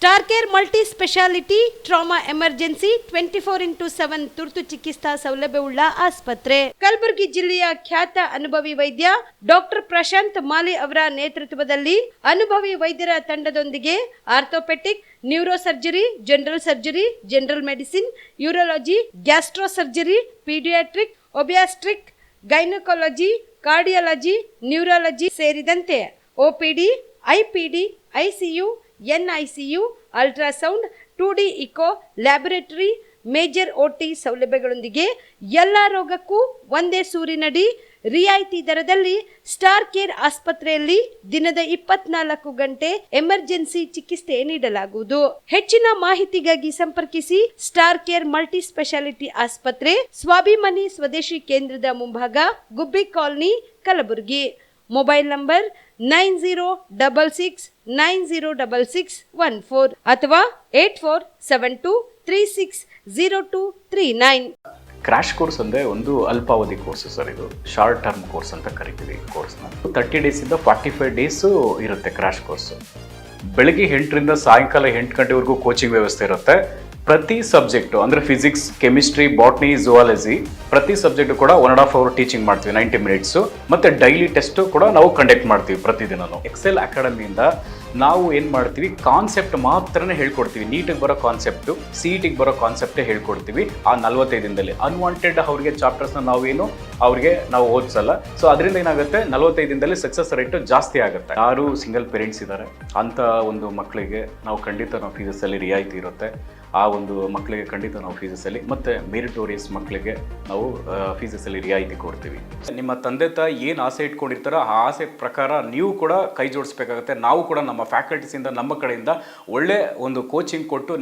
Star care multi speciality trauma emergency 24x7 ತುರ್ತು ಚಿಕಿತ್ಸಾ ಸೌಲಭ್ಯವುಳ್ಳ ಆಸ್ಪತ್ರೆ. ಕಲಬುರಗಿ ಜಿಲ್ಲೆಯ ಖ್ಯಾತ ಅನುಭವಿ ವೈದ್ಯ ಡಾಕ್ಟರ್ ಪ್ರಶಾಂತ್ ಮಾಲಿ ಅವರ ನೇತೃತ್ವದಲ್ಲಿ ಅನುಭವಿ ವೈದ್ಯರ ತಂಡದೊಂದಿಗೆ orthopaedic, neuro surgery, general surgery, general medicine, urology, gastro surgery, paediatric, obstetric, gynaecology, cardiology, neurology ಸೇರಿದಂತೆ OPD, IPD, ICU, NICU, ultrasound, 2D echo, laboratory, major OT ಸೌಲಭ್ಯಗಳೊಂದಿಗೆ ಎಲ್ಲ ರೋಗಕ್ಕೂ ಒಂದೇ ಸೂರಿನಡಿ ರಿಯಾಯಿತಿ ದರದಲ್ಲಿ ಸ್ಟಾರ್ ಕೇರ್ ಆಸ್ಪತ್ರೆಯಲ್ಲಿ ದಿನದ 24 ಗಂಟೆ ಎಮರ್ಜೆನ್ಸಿ ಚಿಕಿತ್ಸೆ ನೀಡಲಾಗುವುದು. ಹೆಚ್ಚಿನ ಮಾಹಿತಿಗಾಗಿ ಸಂಪರ್ಕಿಸಿ ಸ್ಟಾರ್ ಕೇರ್ ಮಲ್ಟಿ ಸ್ಪೆಷಾಲಿಟಿ ಆಸ್ಪತ್ರೆ, ಸ್ವಾಭಿಮಾನಿ ಸ್ವದೇಶಿ ಕೇಂದ್ರದ ಮುಂಭಾಗ, ಗುಬ್ಬಿ ಕಾಲನಿ, ಕಲಬುರಗಿ. ಮೊಬೈಲ್ ನಂಬರ್ 9066906614 ಅಥವಾ 8472360239. ಕ್ರ್ಯಾಶ್ ಕೋರ್ಸ್ ಅಂದರೆ ಒಂದು ಅಲ್ಪಾವಧಿ ಕೋರ್ಸ್ ಸರ್. ಇದು ಶಾರ್ಟ್ ಟರ್ಮ್ ಕೋರ್ಸ್ ಅಂತ ಕರಿತೀವಿ. ಈ ಕೋರ್ಸ್ನ 30 ಡೇಸಿಂದ 45 ಡೇಸು ಇರುತ್ತೆ ಕ್ರ್ಯಾಶ್ ಕೋರ್ಸು. ಬೆಳಗ್ಗೆ 8ರಿಂದ ಸಾಯಂಕಾಲ 8 ಗಂಟೆವರೆಗೂ ಕೋಚಿಂಗ್ ವ್ಯವಸ್ಥೆ ಇರುತ್ತೆ. ಪ್ರತಿ ಸಬ್ಜೆಕ್ಟು ಅಂದರೆ ಫಿಸಿಕ್ಸ್, ಕೆಮಿಸ್ಟ್ರಿ, ಬಾಟ್ನಿ, ಝುವಾಲಜಿ ಪ್ರತಿ ಸಬ್ಜೆಕ್ಟು ಕೂಡ 1.5 ಅವರ್ ಟೀಚಿಂಗ್ ಮಾಡ್ತೀವಿ, 90 ಮಿನಿಟ್ಸು. ಮತ್ತು ಡೈಲಿ ಟೆಸ್ಟು ಕೂಡ ನಾವು ಕಂಡಕ್ಟ್ ಮಾಡ್ತೀವಿ ಪ್ರತಿದಿನನೂ. ಎಕ್ಸೆಲ್ ಅಕಾಡೆಮಿಯಿಂದ ನಾವು ಏನು ಮಾಡ್ತೀವಿ, ಕಾನ್ಸೆಪ್ಟ್ ಮಾತ್ರನೇ ಹೇಳ್ಕೊಡ್ತೀವಿ. ನೀಟಿಗೆ ಬರೋ ಕಾನ್ಸೆಪ್ಟು, CETಗೆ ಬರೋ ಕಾನ್ಸೆಪ್ಟೇ ಹೇಳ್ಕೊಡ್ತೀವಿ ಆ 45 ದಿನದಲ್ಲಿ. ಅನ್ವಾಂಟೆಡ್ ಅವ್ರಿಗೆ ಚಾಪ್ಟರ್ಸ್ನ ನಾವು ಓದಿಸಲ್ಲ. ಸೊ ಅದರಿಂದ ಏನಾಗುತ್ತೆ, 45 ದಿನದಲ್ಲಿ ಸಕ್ಸಸ್ ರೇಟು ಜಾಸ್ತಿ ಆಗುತ್ತೆ. ಯಾರು ಸಿಂಗಲ್ ಪೇರೆಂಟ್ಸ್ ಇದ್ದಾರೆ ಅಂಥ ಒಂದು ಮಕ್ಕಳಿಗೆ ನಾವು ಫೀಸಲ್ಲಿ ರಿಯಾಯಿತಿ ಇರುತ್ತೆ. ಆ ಒಂದು ಮಕ್ಕಳಿಗೆ ಖಂಡಿತ ನಾವು ಫೀಸಲ್ಲಿ, ಮತ್ತು ಮೆರಿಟೋರಿಯಸ್ ಮಕ್ಕಳಿಗೆ ನಾವು ಫೀಸಲ್ಲಿ ರಿಯಾಯಿತಿ ಕೊಡ್ತೀವಿ. ನಿಮ್ಮ ತಂದೆ ತಾಯಿ ಏನು ಆಸೆ ಇಟ್ಕೊಂಡಿರ್ತಾರೋ ಆ ಆಸೆ ಪ್ರಕಾರ ನೀವು ಕೂಡ ಕೈ ಜೋಡಿಸ್ಬೇಕಾಗುತ್ತೆ. ನಾವು ಕೂಡ ನಮ್ಮ ಫ್ಯಾಕಲ್ಟೀಸಿಂದ, ನಮ್ಮ ಕಡೆಯಿಂದ ಒಳ್ಳೆ ಒಂದು ಕೋಚಿಂಗ್ ಕೊಟ್ಟು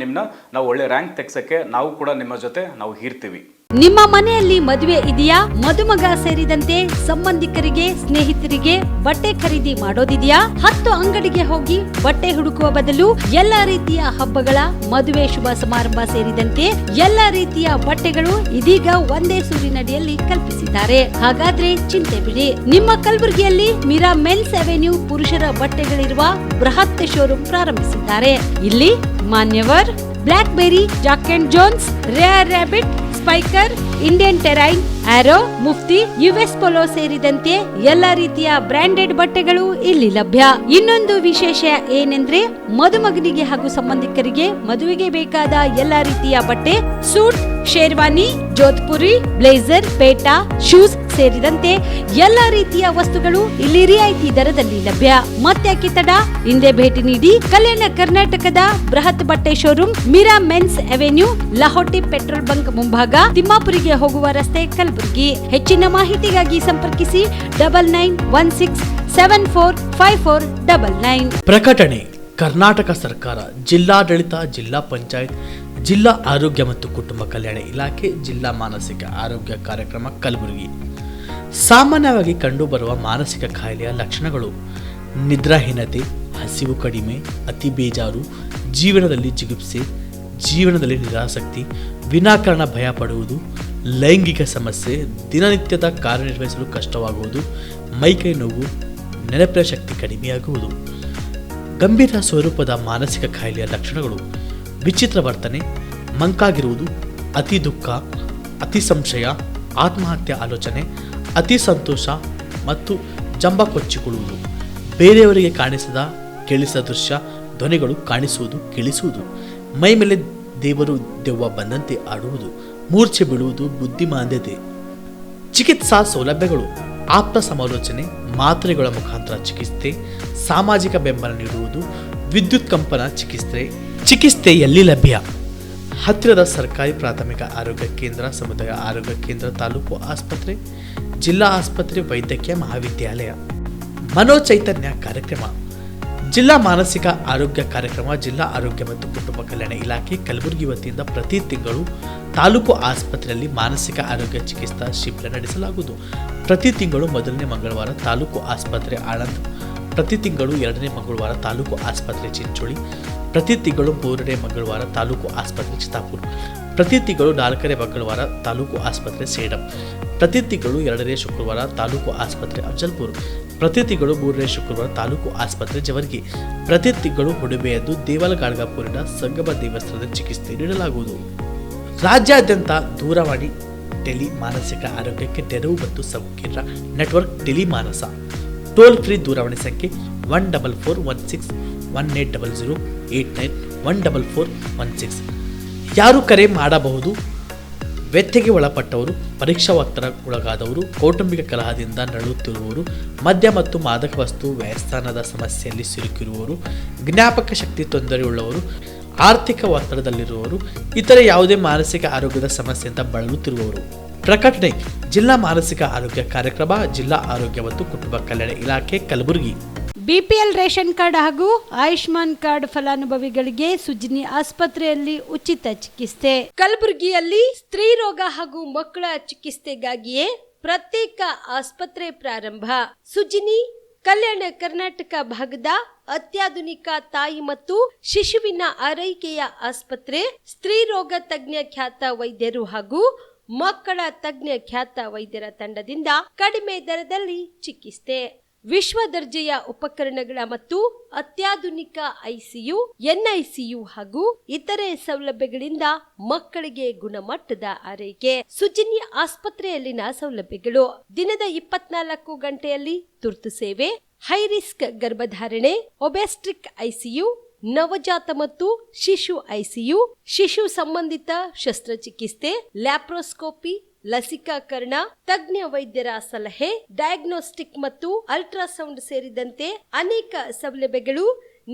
ನಾವು ಒಳ್ಳೆ ರ್ಯಾಂಕ್ ತೆಗ್ಸೋಕ್ಕೆ ನಾವು ಕೂಡ ನಿಮ್ಮ ಜೊತೆ ನಾವು ಇರ್ತೀವಿ. ನಿಮ್ಮ ಮನೆಯಲ್ಲಿ ಮದುವೆ ಇದೆಯಾ? ಮದುಮಗ ಸೇರಿದಂತೆ ಸಂಬಂಧಿಕರಿಗೆ, ಸ್ನೇಹಿತರಿಗೆ ಬಟ್ಟೆ ಖರೀದಿ ಮಾಡೋದಿದೆಯಾ? 10 ಅಂಗಡಿಗೆ ಹೋಗಿ ಬಟ್ಟೆ ಹುಡುಕುವ ಬದಲು ಎಲ್ಲ ರೀತಿಯ ಹಬ್ಬಗಳ, ಮದುವೆ, ಶುಭ ಸಮಾರಂಭ ಸೇರಿದಂತೆ ಎಲ್ಲ ರೀತಿಯ ಬಟ್ಟೆಗಳು ಇದೀಗ ಒಂದೇ ಸೂರಿನಡಿಯಲ್ಲಿ ಕಲ್ಪಿಸಿದ್ದಾರೆ. ಹಾಗಾದ್ರೆ ಚಿಂತೆ ಬಿಡಿ. ನಿಮ್ಮ ಕಲಬುರಗಿಯಲ್ಲಿ ಮೀರಾ ಮೆನ್ಸ್ ಅವೆನ್ಯೂ ಪುರುಷರ ಬಟ್ಟೆಗಳಿರುವ ಬೃಹತ್ ಶೋರೂಮ್ ಪ್ರಾರಂಭಿಸಿದ್ದಾರೆ. ಇಲ್ಲಿ Manyavar, Blackberrys, Jack and Jones, Rare Rabbit, Spykar, Indian Terrain, Arrow, Mufti, US Polo ಸೇರಿದಂತೆ ಎಲ್ಲ ರೀತಿಯ ಬ್ರಾಂಡೆಡ್ ಬಟ್ಟೆಗಳು ಇಲ್ಲಿ ಲಭ್ಯ. ಇನ್ನೊಂದು ವಿಶೇಷ ಏನೆಂದ್ರೆ, ಮದುಮಗನಿಗೆ ಹಾಗೂ ಸಂಬಂಧಿಕರಿಗೆ ಮದುವೆಗೆ ಬೇಕಾದ ಎಲ್ಲ ರೀತಿಯ ಬಟ್ಟೆ, ಸೂಟ್, ಶೇರ್ವಾನಿ, ಜೋಧ್ಪುರಿ, ಬ್ಲೇಸರ್, ಪೇಟಾ, ಶೂಸ್ ಸೇರಿದಂತೆ ಎಲ್ಲ ರೀತಿಯ ವಸ್ತುಗಳು ಇಲ್ಲಿ ರಿಯಾಯಿತಿ ದರದಲ್ಲಿ ಲಭ್ಯ. ಮತ್ತ್ಯಾಕೆ ತಡ, ಹಿಂದೆ ಭೇಟಿ ನೀಡಿ. ಕಲ್ಯಾಣ ಕರ್ನಾಟಕದ ಬೃಹತ್ ಬಟ್ಟೆ showroom, Meera men's avenue, Lahoti petrol bunk ಮುಂಭಾಗ, ತಿಮ್ಮಾಪುರಿಗೆ ಹೋಗುವ ರಸ್ತೆ, ಕಲಬುರಗಿ. ಹೆಚ್ಚಿನ ಮಾಹಿತಿಗಾಗಿ ಸಂಪರ್ಕಿಸಿ 9916745499. ಪ್ರಕಟಣೆ: ಕರ್ನಾಟಕ ಸರ್ಕಾರ, ಜಿಲ್ಲಾಡಳಿತ, ಜಿಲ್ಲಾ ಪಂಚಾಯತ್, ಜಿಲ್ಲಾ ಆರೋಗ್ಯ ಮತ್ತು ಕುಟುಂಬ ಕಲ್ಯಾಣ ಇಲಾಖೆ, ಜಿಲ್ಲಾ ಮಾನಸಿಕ ಆರೋಗ್ಯ ಕಾರ್ಯಕ್ರಮ ಕಲಬುರಗಿ. ಸಾಮಾನ್ಯವಾಗಿ ಕಂಡುಬರುವ ಮಾನಸಿಕ ಕಾಯಿಲೆಯ ಲಕ್ಷಣಗಳು: ನಿದ್ರಾಹೀನತೆ, ಹಸಿವು ಕಡಿಮೆ, ಅತಿ ಬೇಜಾರು, ಜೀವನದಲ್ಲಿ ಜಿಗುಪ್ಸೆ, ಜೀವನದಲ್ಲಿ ನಿರಾಸಕ್ತಿ, ವಿನಾಕಾರಣ ಭಯ ಪಡುವುದು, ಲೈಂಗಿಕ ಸಮಸ್ಯೆ, ದಿನನಿತ್ಯದ ಕಾರ್ಯನಿರ್ವಹಿಸಲು ಕಷ್ಟವಾಗುವುದು, ಮೈಕೈ ನೋವು, ನೆನಪಿನ ಶಕ್ತಿ ಕಡಿಮೆಯಾಗುವುದು. ಗಂಭೀರ ಸ್ವರೂಪದ ಮಾನಸಿಕ ಕಾಯಿಲೆಯ ಲಕ್ಷಣಗಳು: ವಿಚಿತ್ರ ವರ್ತನೆ, ಮಂಕಾಗಿರುವುದು, ಅತಿ ದುಃಖ, ಅತಿ ಸಂಶಯ, ಆತ್ಮಹತ್ಯೆ ಆಲೋಚನೆ, ಅತಿ ಸಂತೋಷ ಮತ್ತು ಜಂಬ ಕೊಚ್ಚಿಕೊಳ್ಳುವುದು, ಬೇರೆಯವರಿಗೆ ಕಾಣಿಸದ ಕೇಳಿಸದ ದೃಶ್ಯ, ಧ್ವನಿಗಳು ಕಾಣಿಸುವುದು, ಕೇಳಿಸುವುದು, ಮೈ ಮೇಲೆ ದೇವರು ದೆವ್ವ ಬಂದಂತೆ ಆಡುವುದು, ಮೂರ್ಛೆ ಬೀಳುವುದು, ಬುದ್ಧಿಮಾಂದ್ಯತೆ. ಚಿಕಿತ್ಸಾ ಸೌಲಭ್ಯಗಳು: ಆಪ್ತ ಸಮಾಲೋಚನೆ, ಮಾತ್ರೆಗಳ ಮುಖಾಂತರ ಚಿಕಿತ್ಸೆ, ಸಾಮಾಜಿಕ ಬೆಂಬಲ ನೀಡುವುದು, ವಿದ್ಯುತ್ ಕಂಪನ ಚಿಕಿತ್ಸೆ ಎಲ್ಲಿ ಲಭ್ಯ? ಹತ್ತಿರದ ಸರ್ಕಾರಿ ಪ್ರಾಥಮಿಕ ಆರೋಗ್ಯ ಕೇಂದ್ರ, ಸಮುದಾಯ ಆರೋಗ್ಯ ಕೇಂದ್ರ, ತಾಲೂಕು ಆಸ್ಪತ್ರೆ, ಜಿಲ್ಲಾ ಆಸ್ಪತ್ರೆ, ವೈದ್ಯಕೀಯ ಮಹಾವಿದ್ಯಾಲಯ. ಮನೋಚೈತನ್ಯ ಕಾರ್ಯಕ್ರಮ: ಜಿಲ್ಲಾ ಮಾನಸಿಕ ಆರೋಗ್ಯ ಕಾರ್ಯಕ್ರಮ, ಜಿಲ್ಲಾ ಆರೋಗ್ಯ ಮತ್ತು ಕುಟುಂಬ ಕಲ್ಯಾಣ ಇಲಾಖೆ ಕಲಬುರಗಿ ವತಿಯಿಂದ ಪ್ರತಿ ತಿಂಗಳು ತಾಲೂಕು ಆಸ್ಪತ್ರೆಯಲ್ಲಿ ಮಾನಸಿಕ ಆರೋಗ್ಯ ಚಿಕಿತ್ಸಾ ಶಿಬಿರ ನಡೆಸಲಾಗುವುದು. ಪ್ರತಿ ತಿಂಗಳು ಮೊದಲನೇ ಮಂಗಳವಾರ ತಾಲೂಕು ಆಸ್ಪತ್ರೆ ಆಳಂದ್, ಪ್ರತಿ ತಿಂಗಳು 2ನೇ ಮಂಗಳವಾರ ತಾಲೂಕು ಆಸ್ಪತ್ರೆ ಚಿಂಚೋಳಿ, ಪ್ರತಿ ತಿಂಗಳು 3ನೇ ಮಂಗಳವಾರ ತಾಲೂಕು ಆಸ್ಪತ್ರೆ ಚಿತ್ತಾಪುರ, ಪ್ರತಿ ತಿಂಗಳು 4ನೇ ಮಂಗಳವಾರ ತಾಲೂಕು ಆಸ್ಪತ್ರೆ ಸೇಡಂ, ಪ್ರತಿ ತಿಂಗಳು 2ನೇ ಶುಕ್ರವಾರ ತಾಲೂಕು ಆಸ್ಪತ್ರೆ ಅಫಜಲ್ಪುರ್, ಪ್ರತಿ ತಿಂಗಳು 3ನೇ ಶುಕ್ರವಾರ ತಾಲೂಕು ಆಸ್ಪತ್ರೆ ಜವರ್ಗಿ, ಪ್ರತಿ ತಿಂಗಳು ಹುಡುಬೆಯದ್ದು ದೇವಲಗಾಡ್ಗಾಪುರಿನ ಸಂಗಮ ದೇವಸ್ಥಾನದ ಚಿಕಿತ್ಸೆ ನೀಡಲಾಗುವುದು. ರಾಜ್ಯಾದ್ಯಂತ ದೂರವಾಣಿ ಟೆಲಿ ಮಾನಸಿಕ ಆರೋಗ್ಯಕ್ಕೆ ನೆರವು ಮತ್ತು ಸಂಕೀರ್ಣ ನೆಟ್ವರ್ಕ್ ಟೆಲಿ ಮಾನಸ ಟೋಲ್ ಫ್ರೀ ದೂರವಾಣಿ ಸಂಖ್ಯೆ 1416180089 ಯಾರು ಕರೆ ಮಾಡಬಹುದು. ವ್ಯತ್ಯೆಗೆ ಒಳಪಟ್ಟವರು, ಪರೀಕ್ಷಾ ಒತ್ತಡಕ್ಕೊಳಗಾದವರು, ಕೌಟುಂಬಿಕ ಕಲಹದಿಂದ ನರಳುತ್ತಿರುವವರು, ಮದ್ಯ ಮತ್ತು ಮಾದಕ ವಸ್ತು ವ್ಯಸನದ ಸಮಸ್ಯೆಯಲ್ಲಿ ಸಿಲುಕಿರುವವರು, ಜ್ಞಾಪಕ ಶಕ್ತಿ ತೊಂದರೆಯುಳ್ಳವರು, ಆರ್ಥಿಕ ಒತ್ತಡದಲ್ಲಿರುವವರು, ಇತರೆ ಯಾವುದೇ ಮಾನಸಿಕ ಆರೋಗ್ಯದ ಸಮಸ್ಯೆಯಿಂದ ಬಳಲುತ್ತಿರುವವರು. ಪ್ರಕಟಣೆ: ಜಿಲ್ಲಾ ಮಾನಸಿಕ ಆರೋಗ್ಯ ಕಾರ್ಯಕ್ರಮ, ಜಿಲ್ಲಾ ಆರೋಗ್ಯ ಮತ್ತು ಕುಟುಂಬ ಕಲ್ಯಾಣ ಇಲಾಖೆ, ಕಲಬುರಗಿ. ಬಿಪಿಎಲ್ ರೇಷನ್ ಕಾರ್ಡ್ ಹಾಗೂ ಆಯುಷ್ಮಾನ್ ಕಾರ್ಡ್ ಫಲಾನುಭವಿಗಳಿಗೆ ಸುಜಿನಿ ಆಸ್ಪತ್ರೆಯಲ್ಲಿ ಉಚಿತ ಚಿಕಿತ್ಸೆ. ಕಲಬುರಗಿಯಲ್ಲಿ ಸ್ತ್ರೀ ರೋಗ ಹಾಗೂ ಮಕ್ಕಳ ಚಿಕಿತ್ಸೆಗಾಗಿಯೇ ಪ್ರತ್ಯೇಕ ಆಸ್ಪತ್ರೆ ಪ್ರಾರಂಭ. ಸುಜಿನಿ ಕಲ್ಯಾಣ ಕರ್ನಾಟಕ ಭಾಗದ ಅತ್ಯಾಧುನಿಕ ತಾಯಿ ಮತ್ತು ಶಿಶುವಿನ ಆರೈಕೆಯ ಆಸ್ಪತ್ರೆ. ಸ್ತ್ರೀ ರೋಗ ತಜ್ಞ ಖ್ಯಾತ ವೈದ್ಯರು ಹಾಗೂ ಮಕ್ಕಳ ತಜ್ಞ ಖ್ಯಾತ ವೈದ್ಯರ ತಂಡದಿಂದ ಕಡಿಮೆ ದರದಲ್ಲಿ ಚಿಕಿತ್ಸೆ, ವಿಶ್ವ ದರ್ಜೆಯ ಉಪಕರಣಗಳ ಮತ್ತು ಅತ್ಯಾಧುನಿಕ ಐಸಿಯು, ಎನ್ಐಸಿಯು ಹಾಗೂ ಇತರೆ ಸೌಲಭ್ಯಗಳಿಂದ ಮಕ್ಕಳಿಗೆ ಗುಣಮಟ್ಟದ ಆರೈಕೆ. ಸುಜಿನಿ ಆಸ್ಪತ್ರೆಯಲ್ಲಿನ ಸೌಲಭ್ಯಗಳು: ದಿನದ 24 ಗಂಟೆಯಲ್ಲಿ ತುರ್ತು ಸೇವೆ, ಹೈ ರಿಸ್ಕ್ ಗರ್ಭಧಾರಣೆ, ಒಬೆಸ್ಟ್ರಿಕ್ ಐಸಿಯು, ನವಜಾತ ಮತ್ತು ಶಿಶು ಐಸಿಯು, ಶಿಶು ಸಂಬಂಧಿತ ಶಸ್ತ್ರಚಿಕಿತ್ಸೆ, ಲ್ಯಾಪ್ರೋಸ್ಕೋಪಿ, ಲಸಿಕಾಕರಣ, ತಜ್ಞ ವೈದ್ಯರ ಸಲಹೆ, ಡಯಾಗ್ನೋಸ್ಟಿಕ್ ಮತ್ತು ಅಲ್ಟ್ರಾಸೌಂಡ್ ಸೇರಿದಂತೆ ಅನೇಕ ಸೌಲಭ್ಯಗಳು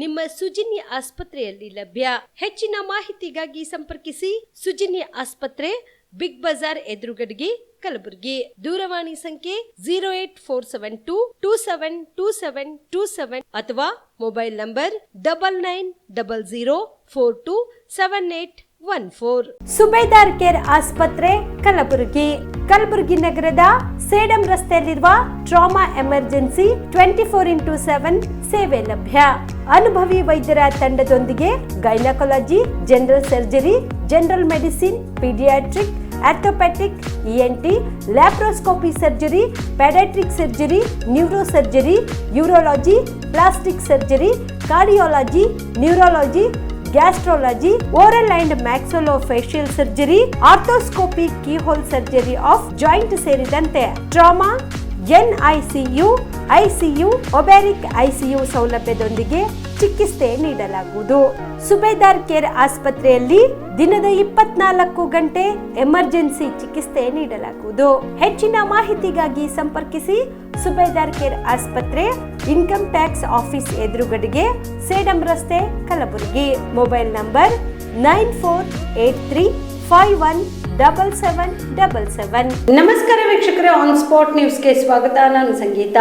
ನಿಮ್ಮ ಸುಜಿನಿ ಆಸ್ಪತ್ರೆಯಲ್ಲಿ ಲಭ್ಯ. ಹೆಚ್ಚಿನ ಮಾಹಿತಿಗಾಗಿ ಸಂಪರ್ಕಿಸಿ ಸುಜಿನಿ ಆಸ್ಪತ್ರೆ, ಬಿಗ್ ಬಜಾರ್ ಎದುರುಗಡೆಗೆ, ಕಲಬುರಗಿ. ದೂರವಾಣಿ ಸಂಖ್ಯೆ 08472727227 ಅಥವಾ ಮೊಬೈಲ್ ನಂಬರ್ 9900427814. ಸುಬೇದಾರ್ ಕೇರ್ ಆಸ್ಪತ್ರೆ, ಕಲಬುರಗಿ. ಕಲಬುರಗಿ ನಗರದ ಸೇಡಂ ರಸ್ತೆಯಲ್ಲಿರುವ ಟ್ರಾಮಾ ಎಮರ್ಜೆನ್ಸಿ 24x7 ಸೇವೆ ಲಭ್ಯ. ಅನುಭವಿ ವೈದ್ಯರ ತಂಡದೊಂದಿಗೆ gynaecology, general surgery, general medicine, paediatric, orthopaedic, ENT, laparoscopy surgery, paediatric surgery, neuro surgery, urology, plastic surgery, cardiology, neurology, gastrology, oral and maxillofacial surgery, arthroscopy, keyhole surgery of joint ಸೇರಿದಂತೆ trauma, NICU, ICU, obstetric ICU ಸೌಲಭ್ಯದೊಂದಿಗೆ ಚಿಕಿತ್ಸೆ ನೀಡಲಾಗುವುದು. ಸುಬೇದಾರ್ care ಆಸ್ಪತ್ರೆಯಲ್ಲಿ ದಿನದ 24 ಗಂಟೆ emergency ಚಿಕಿತ್ಸೆ ನೀಡಲಾಗುವುದು. ಹೆಚ್ಚಿನ ಮಾಹಿತಿಗಾಗಿ ಸಂಪರ್ಕಿಸಿ ಸುಬೇದಾರ್ ಕೇರ್ ಆಸ್ಪತ್ರೆ, ಇನ್ಕಮ್ ಟ್ಯಾಕ್ಸ್ ಆಫೀಸ್ ಎದುರುಗಡೆಗೆ, ಸೇಡಂ ರಸ್ತೆ, ಕಲಬುರಗಿ. Mobile number 9483517777. ನಮಸ್ಕಾರ ವೀಕ್ಷಕರೇ, ಆನ್ ಸ್ಪಾಟ್ ನ್ಯೂಸ್ಗೆ ಸ್ವಾಗತ. ನಾನು ಸಂಗೀತ.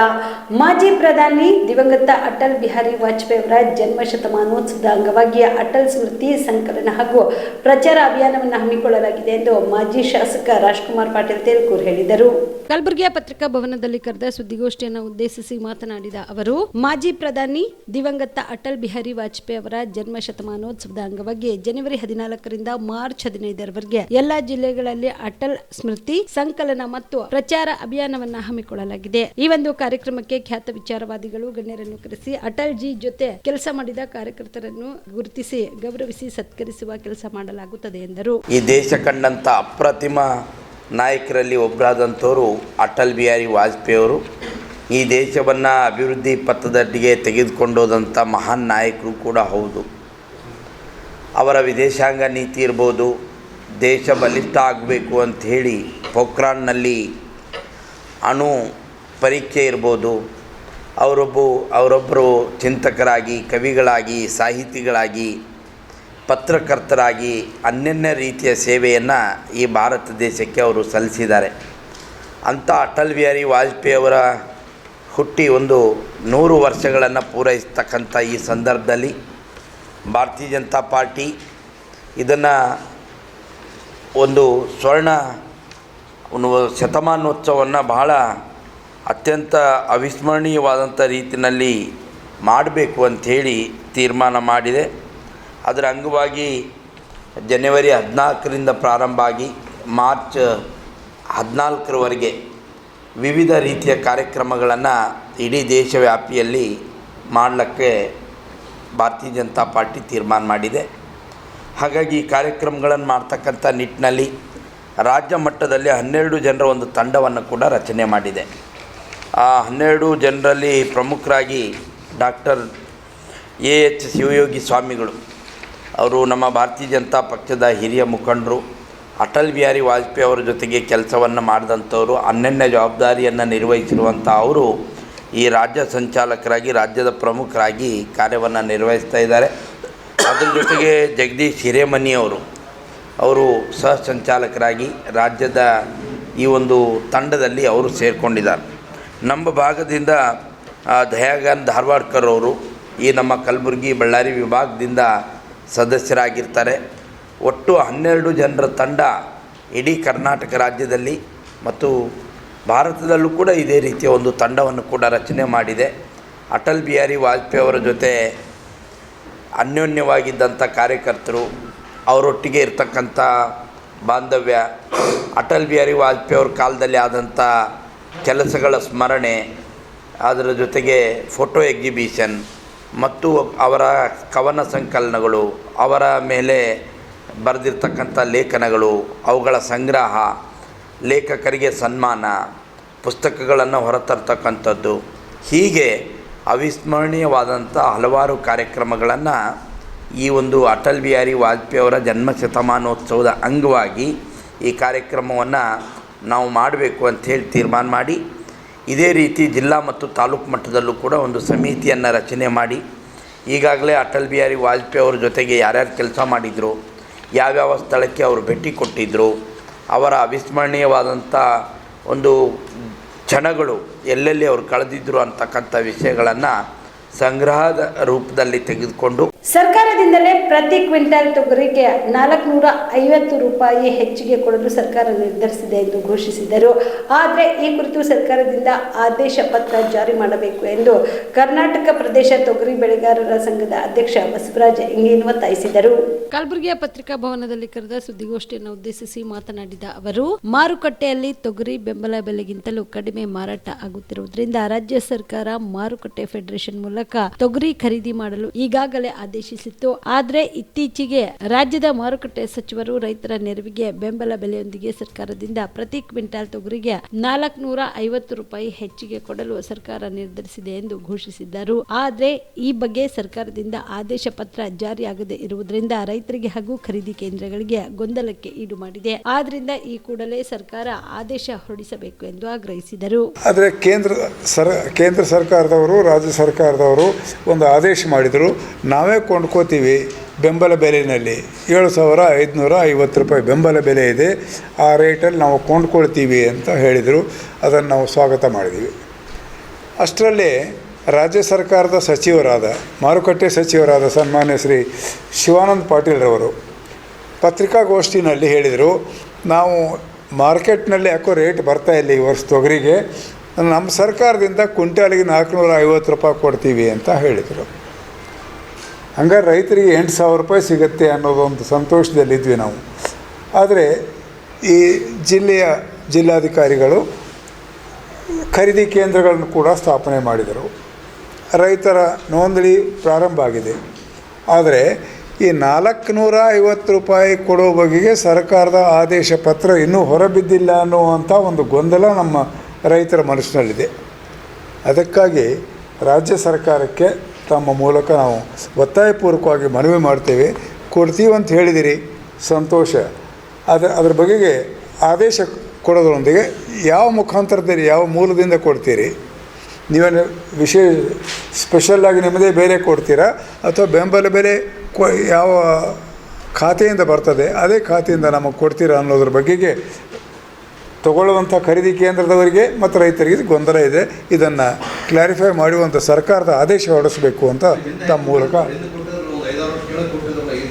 ಮಾಜಿ ಪ್ರಧಾನಿ ದಿವಂಗತ ಅಟಲ್ ಬಿಹಾರಿ ವಾಜಪೇಯಿ ಅವರ ಜನ್ಮ ಶತಮಾನೋತ್ಸವದ ಅಂಗವಾಗಿ ಅಟಲ್ ಸ್ಮೃತಿ ಸಂಕಲನ ಹಾಗೂ ಪ್ರಚಾರ ಅಭಿಯಾನವನ್ನು ಹಮ್ಮಿಕೊಳ್ಳಲಾಗಿದೆ ಎಂದು ಮಾಜಿ ಶಾಸಕ ರಾಜ್ಕುಮಾರ್ ಪಾಟೀಲ್ ತೇಲ್ಕೂರ್ ಹೇಳಿದರು. ಕಲಬುರಗಿಯ ಪತ್ರಿಕಾ ಭವನದಲ್ಲಿ ಕರೆದ ಸುದ್ದಿಗೋಷ್ಠಿಯನ್ನು ಉದ್ದೇಶಿಸಿ ಮಾತನಾಡಿದ ಅವರು, ಮಾಜಿ ಪ್ರಧಾನಿ ದಿವಂಗತ ಅಟಲ್ ಬಿಹಾರಿ ವಾಜಪೇಯಿ ಅವರ ಜನ್ಮ ಶತಮಾನೋತ್ಸವದ ಅಂಗವಾಗಿ ಜನವರಿ 14ರಿಂದ ಮಾರ್ಚ್ 15ರವರೆಗೆ ಎಲ್ಲಾ ಜಿಲ್ಲೆಗಳಲ್ಲಿ ಅಟಲ್ ಸ್ಮೃತಿ ಸಂಕಲನ ಮತ್ತು ಪ್ರಚಾರ ಅಭಿಯಾನವನ್ನು ಹಮ್ಮಿಕೊಳ್ಳಲಾಗಿದೆ. ಈ ಒಂದು ಕಾರ್ಯಕ್ರಮಕ್ಕೆ ಖ್ಯಾತ ವಿಚಾರವಾದಿಗಳು, ಗಣ್ಯರನ್ನು ಕರೆಸಿ ಅಟಲ್ ಜಿ ಜೊತೆ ಕೆಲಸ ಮಾಡಿದ ಕಾರ್ಯಕರ್ತರನ್ನು ಗುರುತಿಸಿ ಗೌರವಿಸಿ ಸತ್ಕರಿಸುವ ಕೆಲಸ ಮಾಡಲಾಗುತ್ತದೆ ಎಂದರು. ಈ ದೇಶ ಕಂಡಂತ ಅಪ್ರತಿಮ ನಾಯಕರಲ್ಲಿ ಒಬ್ಬರಾದಂಥವರು ಅಟಲ್ ಬಿಹಾರಿ ವಾಜಪೇಯಿ ಅವರು. ಈ ದೇಶವನ್ನು ಅಭಿವೃದ್ಧಿ ಪಥದಡಿಗೆ ತೆಗೆದುಕೊಂಡೋದಂಥ ಮಹಾನ್ ನಾಯಕರು ಕೂಡ ಹೌದು. ಅವರ ವಿದೇಶಾಂಗ ನೀತಿ ಇರ್ಬೋದು, ದೇಶ ಬಲಿಷ್ಠ ಆಗಬೇಕು ಅಂಥೇಳಿ ಪೋಖ್ರಾನ್ನಲ್ಲಿ ಅಣು ಪರೀಕ್ಷೆ ಇರ್ಬೋದು, ಅವರೊಬ್ಬರು ಚಿಂತಕರಾಗಿ, ಕವಿಗಳಾಗಿ, ಸಾಹಿತಿಗಳಾಗಿ, ಪತ್ರಕರ್ತರಾಗಿ ಅನ್ಯನ್ಯ ರೀತಿಯ ಸೇವೆಯನ್ನು ಈ ಭಾರತ ದೇಶಕ್ಕೆ ಅವರು ಸಲ್ಲಿಸಿದ್ದಾರೆ. ಅಂಥ ಅಟಲ್ ಬಿಹಾರಿ ವಾಜಪೇಯಿ ಅವರ ಹುಟ್ಟಿ ಒಂದು 100 ವರ್ಷಗಳನ್ನು ಪೂರೈಸ್ತಕ್ಕಂಥ ಈ ಸಂದರ್ಭದಲ್ಲಿ ಭಾರತೀಯ ಜನತಾ ಪಾರ್ಟಿ ಇದನ್ನು ಒಂದು ಶತಮಾನೋತ್ಸವವನ್ನು ಬಹಳ ಅತ್ಯಂತ ಅವಿಸ್ಮರಣೀಯವಾದಂಥ ರೀತಿಯಲ್ಲಿ ಮಾಡಬೇಕು ಅಂಥೇಳಿ ತೀರ್ಮಾನ ಮಾಡಿದೆ. ಅದರ ಅಂಗವಾಗಿ ಜನವರಿ 14ರಿಂದ ಪ್ರಾರಂಭ ಆಗಿ ಮಾರ್ಚ್ 14ರವರೆಗೆ ವಿವಿಧ ರೀತಿಯ ಕಾರ್ಯಕ್ರಮಗಳನ್ನು ಇಡೀ ದೇಶವ್ಯಾಪಿಯಲ್ಲಿ ಮಾಡಲಿಕ್ಕೆ ಭಾರತೀಯ ಜನತಾ ಪಾರ್ಟಿ ತೀರ್ಮಾನ ಮಾಡಿದೆ. ಹಾಗಾಗಿ ಈ ಕಾರ್ಯಕ್ರಮಗಳನ್ನು ಮಾಡ್ತಕ್ಕಂಥ ನಿಟ್ಟಿನಲ್ಲಿ ರಾಜ್ಯ ಮಟ್ಟದಲ್ಲಿ 12 ಜನರ ಒಂದು ತಂಡವನ್ನು ಕೂಡ ರಚನೆ ಮಾಡಿದೆ. ಆ 12 ಜನರಲ್ಲಿ ಪ್ರಮುಖರಾಗಿ ಡಾಕ್ಟರ್ AH ಶಿವಯೋಗಿ ಸ್ವಾಮಿಗಳು, ಅವರು ನಮ್ಮ ಭಾರತೀಯ ಜನತಾ ಪಕ್ಷದ ಹಿರಿಯ ಮುಖಂಡರು. ಅಟಲ್ ಬಿಹಾರಿ ವಾಜಪೇಯಿ ಅವರ ಜೊತೆಗೆ ಕೆಲಸವನ್ನು ಮಾಡಿದಂಥವರು, ಅನನ್ಯ ಜವಾಬ್ದಾರಿಯನ್ನು ನಿರ್ವಹಿಸಿರುವಂಥ ಅವರು ಈ ರಾಜ್ಯ ಸಂಚಾಲಕರಾಗಿ, ರಾಜ್ಯದ ಪ್ರಮುಖರಾಗಿ ಕಾರ್ಯವನ್ನು ನಿರ್ವಹಿಸ್ತಾ ಇದ್ದಾರೆ. ಅದರ ಜೊತೆಗೆ ಜಗದೀಶ್ ಹಿರೇಮನಿ ಅವರು ಸಹ ಸಂಚಾಲಕರಾಗಿ ರಾಜ್ಯದ ಈ ಒಂದು ತಂಡದಲ್ಲಿ ಅವರು ಸೇರಿಕೊಂಡಿದ್ದಾರೆ. ನಮ್ಮ ಭಾಗದಿಂದ ದಯಾಗನ್ ಧಾರವಾಡ್ಕರ್ ಅವರು ಈ ನಮ್ಮ ಕಲಬುರಗಿ ಬಳ್ಳಾರಿ ವಿಭಾಗದಿಂದ ಸದಸ್ಯರಾಗಿರ್ತಾರೆ. ಒಟ್ಟು 12 ಜನರ ತಂಡ ಇಡೀ ಕರ್ನಾಟಕ ರಾಜ್ಯದಲ್ಲಿ ಮತ್ತು ಭಾರತದಲ್ಲೂ ಕೂಡ ಇದೇ ರೀತಿಯ ಒಂದು ತಂಡವನ್ನು ಕೂಡ ರಚನೆ ಮಾಡಿದೆ. ಅಟಲ್ ಬಿಹಾರಿ ವಾಜಪೇಯಿ ಅವರ ಜೊತೆ ಅನ್ಯೋನ್ಯವಾಗಿದ್ದಂಥ ಕಾರ್ಯಕರ್ತರು, ಅವರೊಟ್ಟಿಗೆ ಇರ್ತಕ್ಕಂಥ ಬಾಂಧವ್ಯ, ಅಟಲ್ ಬಿಹಾರಿ ವಾಜಪೇಯಿ ಅವ್ರ ಕಾಲದಲ್ಲಿ ಆದಂಥ ಕೆಲಸಗಳ ಸ್ಮರಣೆ, ಅದರ ಜೊತೆಗೆ ಫೋಟೋ ಎಕ್ಸಿಬಿಷನ್ ಮತ್ತು ಅವರ ಕವನ ಸಂಕಲನಗಳು, ಅವರ ಮೇಲೆ ಬರೆದಿರ್ತಕ್ಕಂಥ ಲೇಖನಗಳು, ಅವುಗಳ ಸಂಗ್ರಹ, ಲೇಖಕರಿಗೆ ಸನ್ಮಾನ, ಪುಸ್ತಕಗಳನ್ನು ಹೊರತರ್ತಕ್ಕಂಥದ್ದು, ಹೀಗೆ ಅವಿಸ್ಮರಣೀಯವಾದಂಥ ಹಲವಾರು ಕಾರ್ಯಕ್ರಮಗಳನ್ನು ಈ ಒಂದು ಅಟಲ್ ಬಿಹಾರಿ ವಾಜಪೇಯಿ ಅವರ ಜನ್ಮ ಶತಮಾನೋತ್ಸವದ ಅಂಗವಾಗಿ ಈ ಕಾರ್ಯಕ್ರಮವನ್ನು ನಾವು ಮಾಡಬೇಕು ಅಂಥೇಳಿ ತೀರ್ಮಾನ ಮಾಡಿ, ಇದೇ ರೀತಿ ಜಿಲ್ಲಾ ಮತ್ತು ತಾಲೂಕು ಮಟ್ಟದಲ್ಲೂ ಕೂಡ ಒಂದು ಸಮಿತಿಯನ್ನು ರಚನೆ ಮಾಡಿ, ಈಗಾಗಲೇ ಅಟಲ್ ಬಿಹಾರಿ ವಾಜಪೇಯಿ ಅವ್ರ ಜೊತೆಗೆ ಯಾರ್ಯಾರು ಕೆಲಸ ಮಾಡಿದರು, ಯಾವ್ಯಾವ ಸ್ಥಳಕ್ಕೆ ಅವರು ಭೇಟಿ ಕೊಟ್ಟಿದ್ದರು, ಅವರ ಅವಿಸ್ಮರಣೀಯವಾದಂಥ ಒಂದು ಕ್ಷಣಗಳು ಎಲ್ಲೆಲ್ಲಿ ಅವರು ಕಳೆದಿದ್ದರು ಅಂತಕ್ಕಂಥ ವಿಷಯಗಳನ್ನು ಸಂಗ್ರಹದ ರೂಪದಲ್ಲಿ ತೆಗೆದುಕೊಂಡು ಸರ್ಕಾರದಿಂದಲೇ ಪ್ರತಿ ಕ್ವಿಂಟಲ್ ತೊಗರಿಗೆ 450 ರೂಪಾಯಿ ಹೆಚ್ಚಿಗೆ ಕೊಡಲು ಸರ್ಕಾರ ನಿರ್ಧರಿಸಿದೆ ಎಂದು ಘೋಷಿಸಿದರು. ಆದರೆ ಈ ಕುರಿತು ಸರ್ಕಾರದಿಂದ ಆದೇಶ ಪತ್ರ ಜಾರಿ ಮಾಡಬೇಕು ಎಂದು ಕರ್ನಾಟಕ ಪ್ರದೇಶ ತೊಗರಿ ಬೆಳೆಗಾರರ ಸಂಘದ ಅಧ್ಯಕ್ಷ ಬಸವರಾಜ ಇಂಗೇನ್ ಒತ್ತಾಯಿಸಿದರು. ಕಲಬುರಗಿಯ ಪತ್ರಿಕಾ ಭವನದಲ್ಲಿ ಕರೆದ ಸುದ್ದಿಗೋಷ್ಠಿಯನ್ನು ಉದ್ದೇಶಿಸಿ ಮಾತನಾಡಿದ ಅವರು, ಮಾರುಕಟ್ಟೆಯಲ್ಲಿ ತೊಗರಿ ಬೆಂಬಲ ಬೆಲೆಗಿಂತಲೂ ಕಡಿಮೆ ಮಾರಾಟ ಆಗುತ್ತಿರುವುದರಿಂದ ರಾಜ್ಯ ಸರ್ಕಾರ ಮಾರುಕಟ್ಟೆ ಫೆಡರೇಷನ್ ಮೂಲಕ ತೊಗರಿ ಖರೀದಿ ಮಾಡಲು ಈಗಾಗಲೇ ಆದೇಶಿಸಿತ್ತು. ಆದರೆ ಇತ್ತೀಚೆಗೆ ರಾಜ್ಯದ ಮಾರುಕಟ್ಟೆ ಸಚಿವರು ರೈತರ ನೆರವಿಗೆ ಬೆಂಬಲ ಬೆಲೆಯೊಂದಿಗೆ ಸರ್ಕಾರದಿಂದ ಪ್ರತಿ ಕ್ವಿಂಟಾಲ್ ತೊಗರಿಗೆ 450 ರೂಪಾಯಿ ಹೆಚ್ಚಿಗೆ ಕೊಡಲು ಸರ್ಕಾರ ನಿರ್ಧರಿಸಿದೆ ಎಂದು ಘೋಷಿಸಿದ್ದರು. ಆದರೆ ಈ ಬಗ್ಗೆ ಸರ್ಕಾರದಿಂದ ಆದೇಶ ಪತ್ರ ಜಾರಿಯಾಗದೇ ಇರುವುದರಿಂದ ರೈತರಿಗೆ ಹಾಗೂ ಖರೀದಿ ಕೇಂದ್ರಗಳಿಗೆ ಗೊಂದಲಕ್ಕೆ ಈಡು ಮಾಡಿದೆ. ಆದ್ರಿಂದ ಈ ಕೂಡಲೇ ಸರ್ಕಾರ ಆದೇಶ ಹೊರಡಿಸಬೇಕು ಎಂದು ಆಗ್ರಹಿಸಿದರು. ಆದರೆ ಕೇಂದ್ರ ಸರ್ಕಾರದವರು, ರಾಜ್ಯ ಸರ್ಕಾರದವರು ಒಂದು ಆದೇಶ ಮಾಡಿದರು, ನಾವೇ ಕೊಂಡ್ಕೋತೀವಿ ಬೆಂಬಲ ಬೆಲೆಯಲ್ಲಿ 7,550 ರೂಪಾಯಿ ಬೆಂಬಲ ಬೆಲೆ ಇದೆ, ಆ ರೇಟಲ್ಲಿ ನಾವು ಕೊಂಡ್ಕೊಳ್ತೀವಿ ಅಂತ ಹೇಳಿದರು. ಅದನ್ನು ನಾವು ಸ್ವಾಗತ ಮಾಡಿದ್ದೀವಿ. ಅಷ್ಟರಲ್ಲಿ ರಾಜ್ಯ ಸರ್ಕಾರದ ಸಚಿವರಾದ, ಮಾರುಕಟ್ಟೆ ಸಚಿವರಾದ ಸನ್ಮಾನ್ಯ ಶ್ರೀ ಶಿವಾನಂದ ಪಾಟೀಲ್ರವರು ಪತ್ರಿಕಾಗೋಷ್ಠಿನಲ್ಲಿ ಹೇಳಿದರು, ನಾವು ಮಾರ್ಕೆಟ್ನಲ್ಲಿ ಯಾಕೋ ರೇಟ್ ಬರ್ತಾಯಿಲ್ಲ ಈ ವರ್ಷ ತೊಗರಿಗೆ, ನಮ್ಮ ಸರ್ಕಾರದಿಂದ ಕ್ವಿಂಟಾಲಿಗೆ 450 ರೂಪಾಯಿ ಕೊಡ್ತೀವಿ ಅಂತ ಹೇಳಿದರು. ಹಂಗಾರೆ ರೈತರಿಗೆ 8,000 ರೂಪಾಯಿ ಸಿಗುತ್ತೆ ಅನ್ನೋದೊಂದು ಸಂತೋಷದಲ್ಲಿದ್ವಿ ನಾವು. ಆದರೆ ಈ ಜಿಲ್ಲಾಧಿಕಾರಿಗಳು ಖರೀದಿ ಕೇಂದ್ರಗಳನ್ನು ಕೂಡ ಸ್ಥಾಪನೆ ಮಾಡಿದರು. ರೈತರ ನೋಂದಣಿ ಪ್ರಾರಂಭ ಆಗಿದೆ. ಆದರೆ ಈ 450 ರೂಪಾಯಿ ಕೊಡೋ ಬಗೆಗೆ ಸರ್ಕಾರದ ಆದೇಶ ಪತ್ರ ಇನ್ನೂ ಹೊರಬಿದ್ದಿಲ್ಲ ಅನ್ನುವಂಥ ಒಂದು ಗೊಂದಲ ನಮ್ಮ ರೈತರ ಮನಸ್ಸಿನಲ್ಲಿದೆ. ಅದಕ್ಕಾಗಿ ರಾಜ್ಯ ಸರ್ಕಾರಕ್ಕೆ ತಮ್ಮ ಮೂಲಕ ನಾವು ಒತ್ತಾಯಪೂರ್ವಕವಾಗಿ ಮನವಿ ಮಾಡ್ತೇವೆ. ಕೊಡ್ತೀವಿ ಅಂತ ಹೇಳಿದಿರಿ, ಸಂತೋಷ. ಅದ್ರ ಬಗೆಗೆ ಆದೇಶ ಕೊಡೋದ್ರೊಂದಿಗೆ ಯಾವ ಮುಖಾಂತರದಲ್ಲಿ, ಯಾವ ಮೂಲದಿಂದ ಕೊಡ್ತೀರಿ, ನೀವೇನು ಸ್ಪೆಷಲ್ಲಾಗಿ ನಿಮ್ಮದೇ ಬೇರೆ ಕೊಡ್ತೀರಾ ಅಥವಾ ಬೆಂಬಲ ಬೆಲೆ ಯಾವ ಖಾತೆಯಿಂದ ಬರ್ತದೆ ಅದೇ ಖಾತೆಯಿಂದ ನಮಗೆ ಕೊಡ್ತೀರಾ ಅನ್ನೋದ್ರ ಬಗೆಗೆ ತಗೊಳ್ಳುವಂಥ ಖರೀದಿ ಕೇಂದ್ರದವರಿಗೆ ಮತ್ತು ರೈತರಿಗೆ ಗೊಂದಲ ಇದೆ. ಇದನ್ನು ಕ್ಲಾರಿಫೈ ಮಾಡುವಂಥ ಸರ್ಕಾರದ ಆದೇಶ ಹೊರಡಿಸಬೇಕು ಅಂತ ತಮ್ಮ ಮೂಲಕ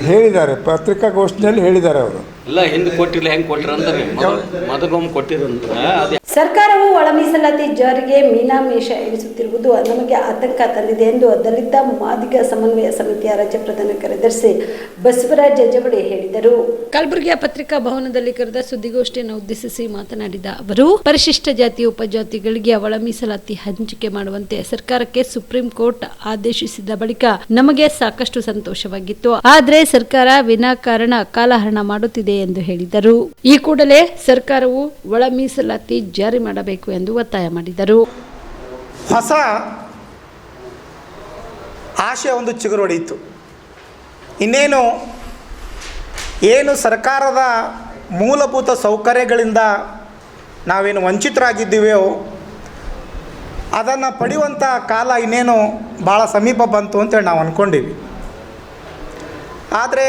ಹೇಳಿದ್ದಾರೆ, ಪತ್ರಿಕಾಗೋಷ್ಠಿಯಲ್ಲಿ ಹೇಳಿದ್ದಾರೆ ಅವರು. ಎಲ್ಲ ಹಿಂದೆ ಕೊಟ್ಟಿಲ್ಲ, ಹೆಂಗೆ ಕೊಟ್ಟಿರ ಅಂದ್ರೆ ಮೊದಗೊಮ್ಮೆ ಕೊಟ್ಟಿರಂದ್ರೆ ಅದು ಸರ್ಕಾರವು ಒಳ ಮೀಸಲಾತಿ ಜಾರಿಗೆ ಮೀನಾಮೇಷ ಎಣಿಸುತ್ತಿರುವುದು ನಮಗೆ ಆತಂಕ ತಂದಿದೆ ಎಂದು ದಲಿತ ಮಾದಿಗ ಸಮನ್ವಯ ಸಮಿತಿಯ ರಾಜ್ಯ ಪ್ರಧಾನ ಕಾರ್ಯದರ್ಶಿ ಬಸವರಾಜ ಜಜವಡೆ ಹೇಳಿದರು. ಕಲಬುರಗಿಯ ಪತ್ರಿಕಾ ಭವನದಲ್ಲಿ ಕರೆದ ಸುದ್ದಿಗೋಷ್ಠಿಯನ್ನು ಉದ್ದೇಶಿಸಿ ಮಾತನಾಡಿದ ಅವರು, ಪರಿಶಿಷ್ಟ ಜಾತಿ ಉಪಜಾತಿಗಳಿಗೆ ಒಳ ಮೀಸಲಾತಿ ಹಂಚಿಕೆ ಮಾಡುವಂತೆ ಸರ್ಕಾರಕ್ಕೆ ಸುಪ್ರೀಂ ಕೋರ್ಟ್ ಆದೇಶಿಸಿದ ಬಳಿಕ ನಮಗೆ ಸಾಕಷ್ಟು ಸಂತೋಷವಾಗಿತ್ತು. ಆದರೆ ಸರ್ಕಾರ ವಿನಾಕಾರಣ ಕಾಲಹರಣ ಮಾಡುತ್ತಿದೆ ಎಂದು ಹೇಳಿದರು. ಈ ಕೂಡಲೇ ಸರ್ಕಾರವು ಒಳ ಮೀಸಲಾತಿ ಜಾರಿ ಮಾಡಬೇಕು ಎಂದು ಒತ್ತಾಯ ಮಾಡಿದರು. ಹೊಸ ಆಶಯ ಒಂದು ಚಿಗುರೊಡೆಯಿತು. ಇನ್ನೇನು ಸರ್ಕಾರದ ಮೂಲಭೂತ ಸೌಕರ್ಯಗಳಿಂದ ನಾವೇನು ವಂಚಿತರಾಗಿದ್ದೀವೋ ಅದನ್ನು ಪಡೆಯುವಂಥ ಕಾಲ ಇನ್ನೇನು ಭಾಳ ಸಮೀಪ ಬಂತು ಅಂತೇಳಿ ನಾವು ಅಂದ್ಕೊಂಡೀವಿ. ಆದರೆ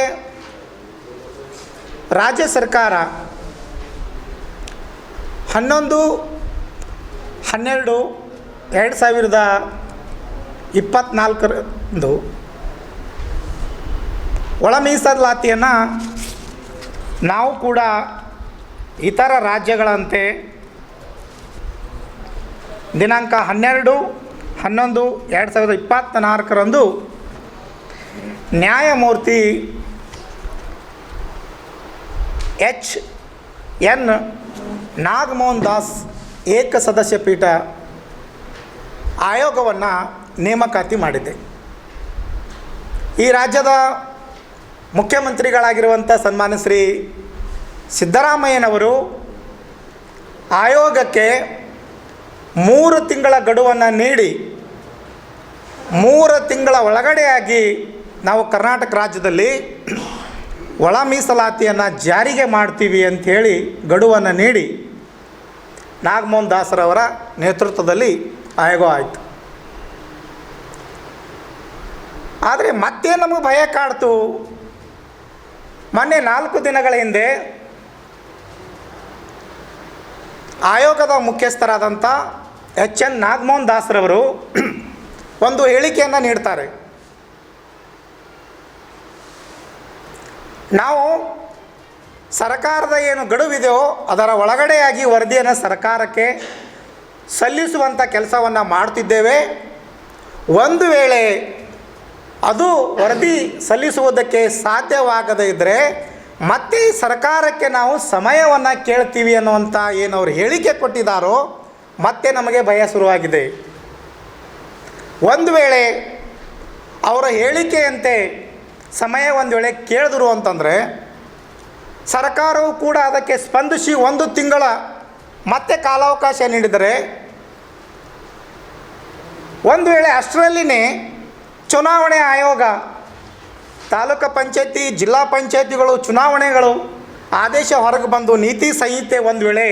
ರಾಜ್ಯ ಸರ್ಕಾರ 11/12/2024 ಒಳ ಮೀಸಲಾತಿಯನ್ನು ನಾವು ಕೂಡ ಇತರ ರಾಜ್ಯಗಳಂತೆ ದಿನಾಂಕ 12/11/2024 ನ್ಯಾಯಮೂರ್ತಿ H.N. ನಾಗಮೋಹನ್ ದಾಸ್ ಏಕಸದಸ್ಯ ಪೀಠ ಆಯೋಗವನ್ನು ನೇಮಕಾತಿ ಮಾಡಿದೆ. ಈ ರಾಜ್ಯದ ಮುಖ್ಯಮಂತ್ರಿಗಳಾಗಿರುವಂಥ ಸನ್ಮಾನ್ಯ ಶ್ರೀ ಸಿದ್ದರಾಮಯ್ಯನವರು ಆಯೋಗಕ್ಕೆ 3 ತಿಂಗಳ ಗಡುವನ್ನು ನೀಡಿ 3 ತಿಂಗಳ ಒಳಗಡೆಯಾಗಿ ನಾವು ಕರ್ನಾಟಕ ರಾಜ್ಯದಲ್ಲಿ ಒಳ ಮೀಸಲಾತಿಯನ್ನು ಜಾರಿಗೆ ಮಾಡ್ತೀವಿ ಅಂಥೇಳಿ ಗಡುವನ್ನು ನೀಡಿ ನಾಗಮೋಹನ್ ದಾಸರವರ ನೇತೃತ್ವದಲ್ಲಿ ಆಯೋಗ ಆಯಿತು. ಆದರೆ ಮತ್ತೆ ನಮಗೆ ಭಯ ಕಾಡ್ತು. ಮೊನ್ನೆ 4 ದಿನಗಳ ಹಿಂದೆ ಆಯೋಗದ ಮುಖ್ಯಸ್ಥರಾದಂಥ H.N. ನಾಗಮೋಹನ್ ದಾಸರವರು ಒಂದು ಹೇಳಿಕೆಯನ್ನು ನೀಡ್ತಾರೆ. ನಾವು ಸರ್ಕಾರದ ಏನು ಗಡುವಿದೆಯೋ ಅದರ ಒಳಗಡೆಯಾಗಿ ವರದಿಯನ್ನು ಸರ್ಕಾರಕ್ಕೆ ಸಲ್ಲಿಸುವಂಥ ಕೆಲಸವನ್ನು ಮಾಡ್ತಿದ್ದೇವೆ. ಒಂದು ವೇಳೆ ಅದು ವರದಿ ಸಲ್ಲಿಸುವುದಕ್ಕೆ ಸಾಧ್ಯವಾಗದೇ ಇದ್ದರೆ ಮತ್ತೆ ಸರ್ಕಾರಕ್ಕೆ ನಾವು ಸಮಯವನ್ನು ಕೇಳ್ತೀವಿ ಅನ್ನುವಂಥ ಏನು ಅವರು ಹೇಳಿಕೆ ಕೊಟ್ಟಿದ್ದಾರೋ ಮತ್ತೆ ನಮಗೆ ಭಯ ಶುರುವಾಗಿದೆ. ಒಂದು ವೇಳೆ ಅವರ ಹೇಳಿಕೆಯಂತೆ ಸಮಯ ಒಂದು ವೇಳೆ ಕೇಳಿದ್ರು ಅಂತಂದರೆ ಸರ್ಕಾರವು ಕೂಡ ಅದಕ್ಕೆ ಸ್ಪಂದಿಸಿ 1 ತಿಂಗಳ ಮತ್ತೆ ಕಾಲಾವಕಾಶ ನೀಡಿದರೆ ಒಂದು ವೇಳೆ ಅಷ್ಟರಲ್ಲಿನೇ ಚುನಾವಣೆ ಆಯೋಗ ತಾಲೂಕು ಪಂಚಾಯತಿ ಜಿಲ್ಲಾ ಪಂಚಾಯತಿಗಳು ಚುನಾವಣೆಗಳು ಆದೇಶ ಹೊರಗೆ ಬಂದು ನೀತಿ ಸಂಹಿತೆ ಒಂದು ವೇಳೆ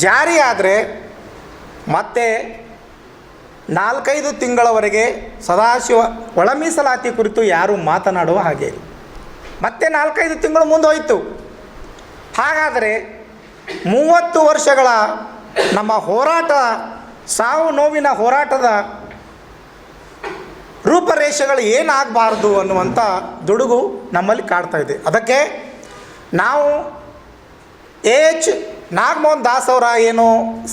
ಜಾರಿ ಆದರೆ ಮತ್ತೆ 4-5 ತಿಂಗಳವರೆಗೆ ಸದಾಶಿವ ಒಳ ಮೀಸಲಾತಿ ಕುರಿತು ಯಾರೂ ಮಾತನಾಡುವ ಹಾಗೆ ಇಲ್ಲ. ಮತ್ತೆ 4-5 ತಿಂಗಳು ಮುಂದೆ ಹೋಯಿತು. ಹಾಗಾದರೆ 30 ವರ್ಷಗಳ ನಮ್ಮ ಹೋರಾಟ, ಸಾವು ನೋವಿನ ಹೋರಾಟದ ರೂಪರೇಷೆಗಳು ಏನಾಗಬಾರ್ದು ಅನ್ನುವಂಥ ದುಡುಗು ನಮ್ಮಲ್ಲಿ ಕಾಡ್ತಾ ಇದೆ. ಅದಕ್ಕೆ ನಾವು H. ನಾಗಮೋಹನ್ ದಾಸ್ ಅವರ ಏನು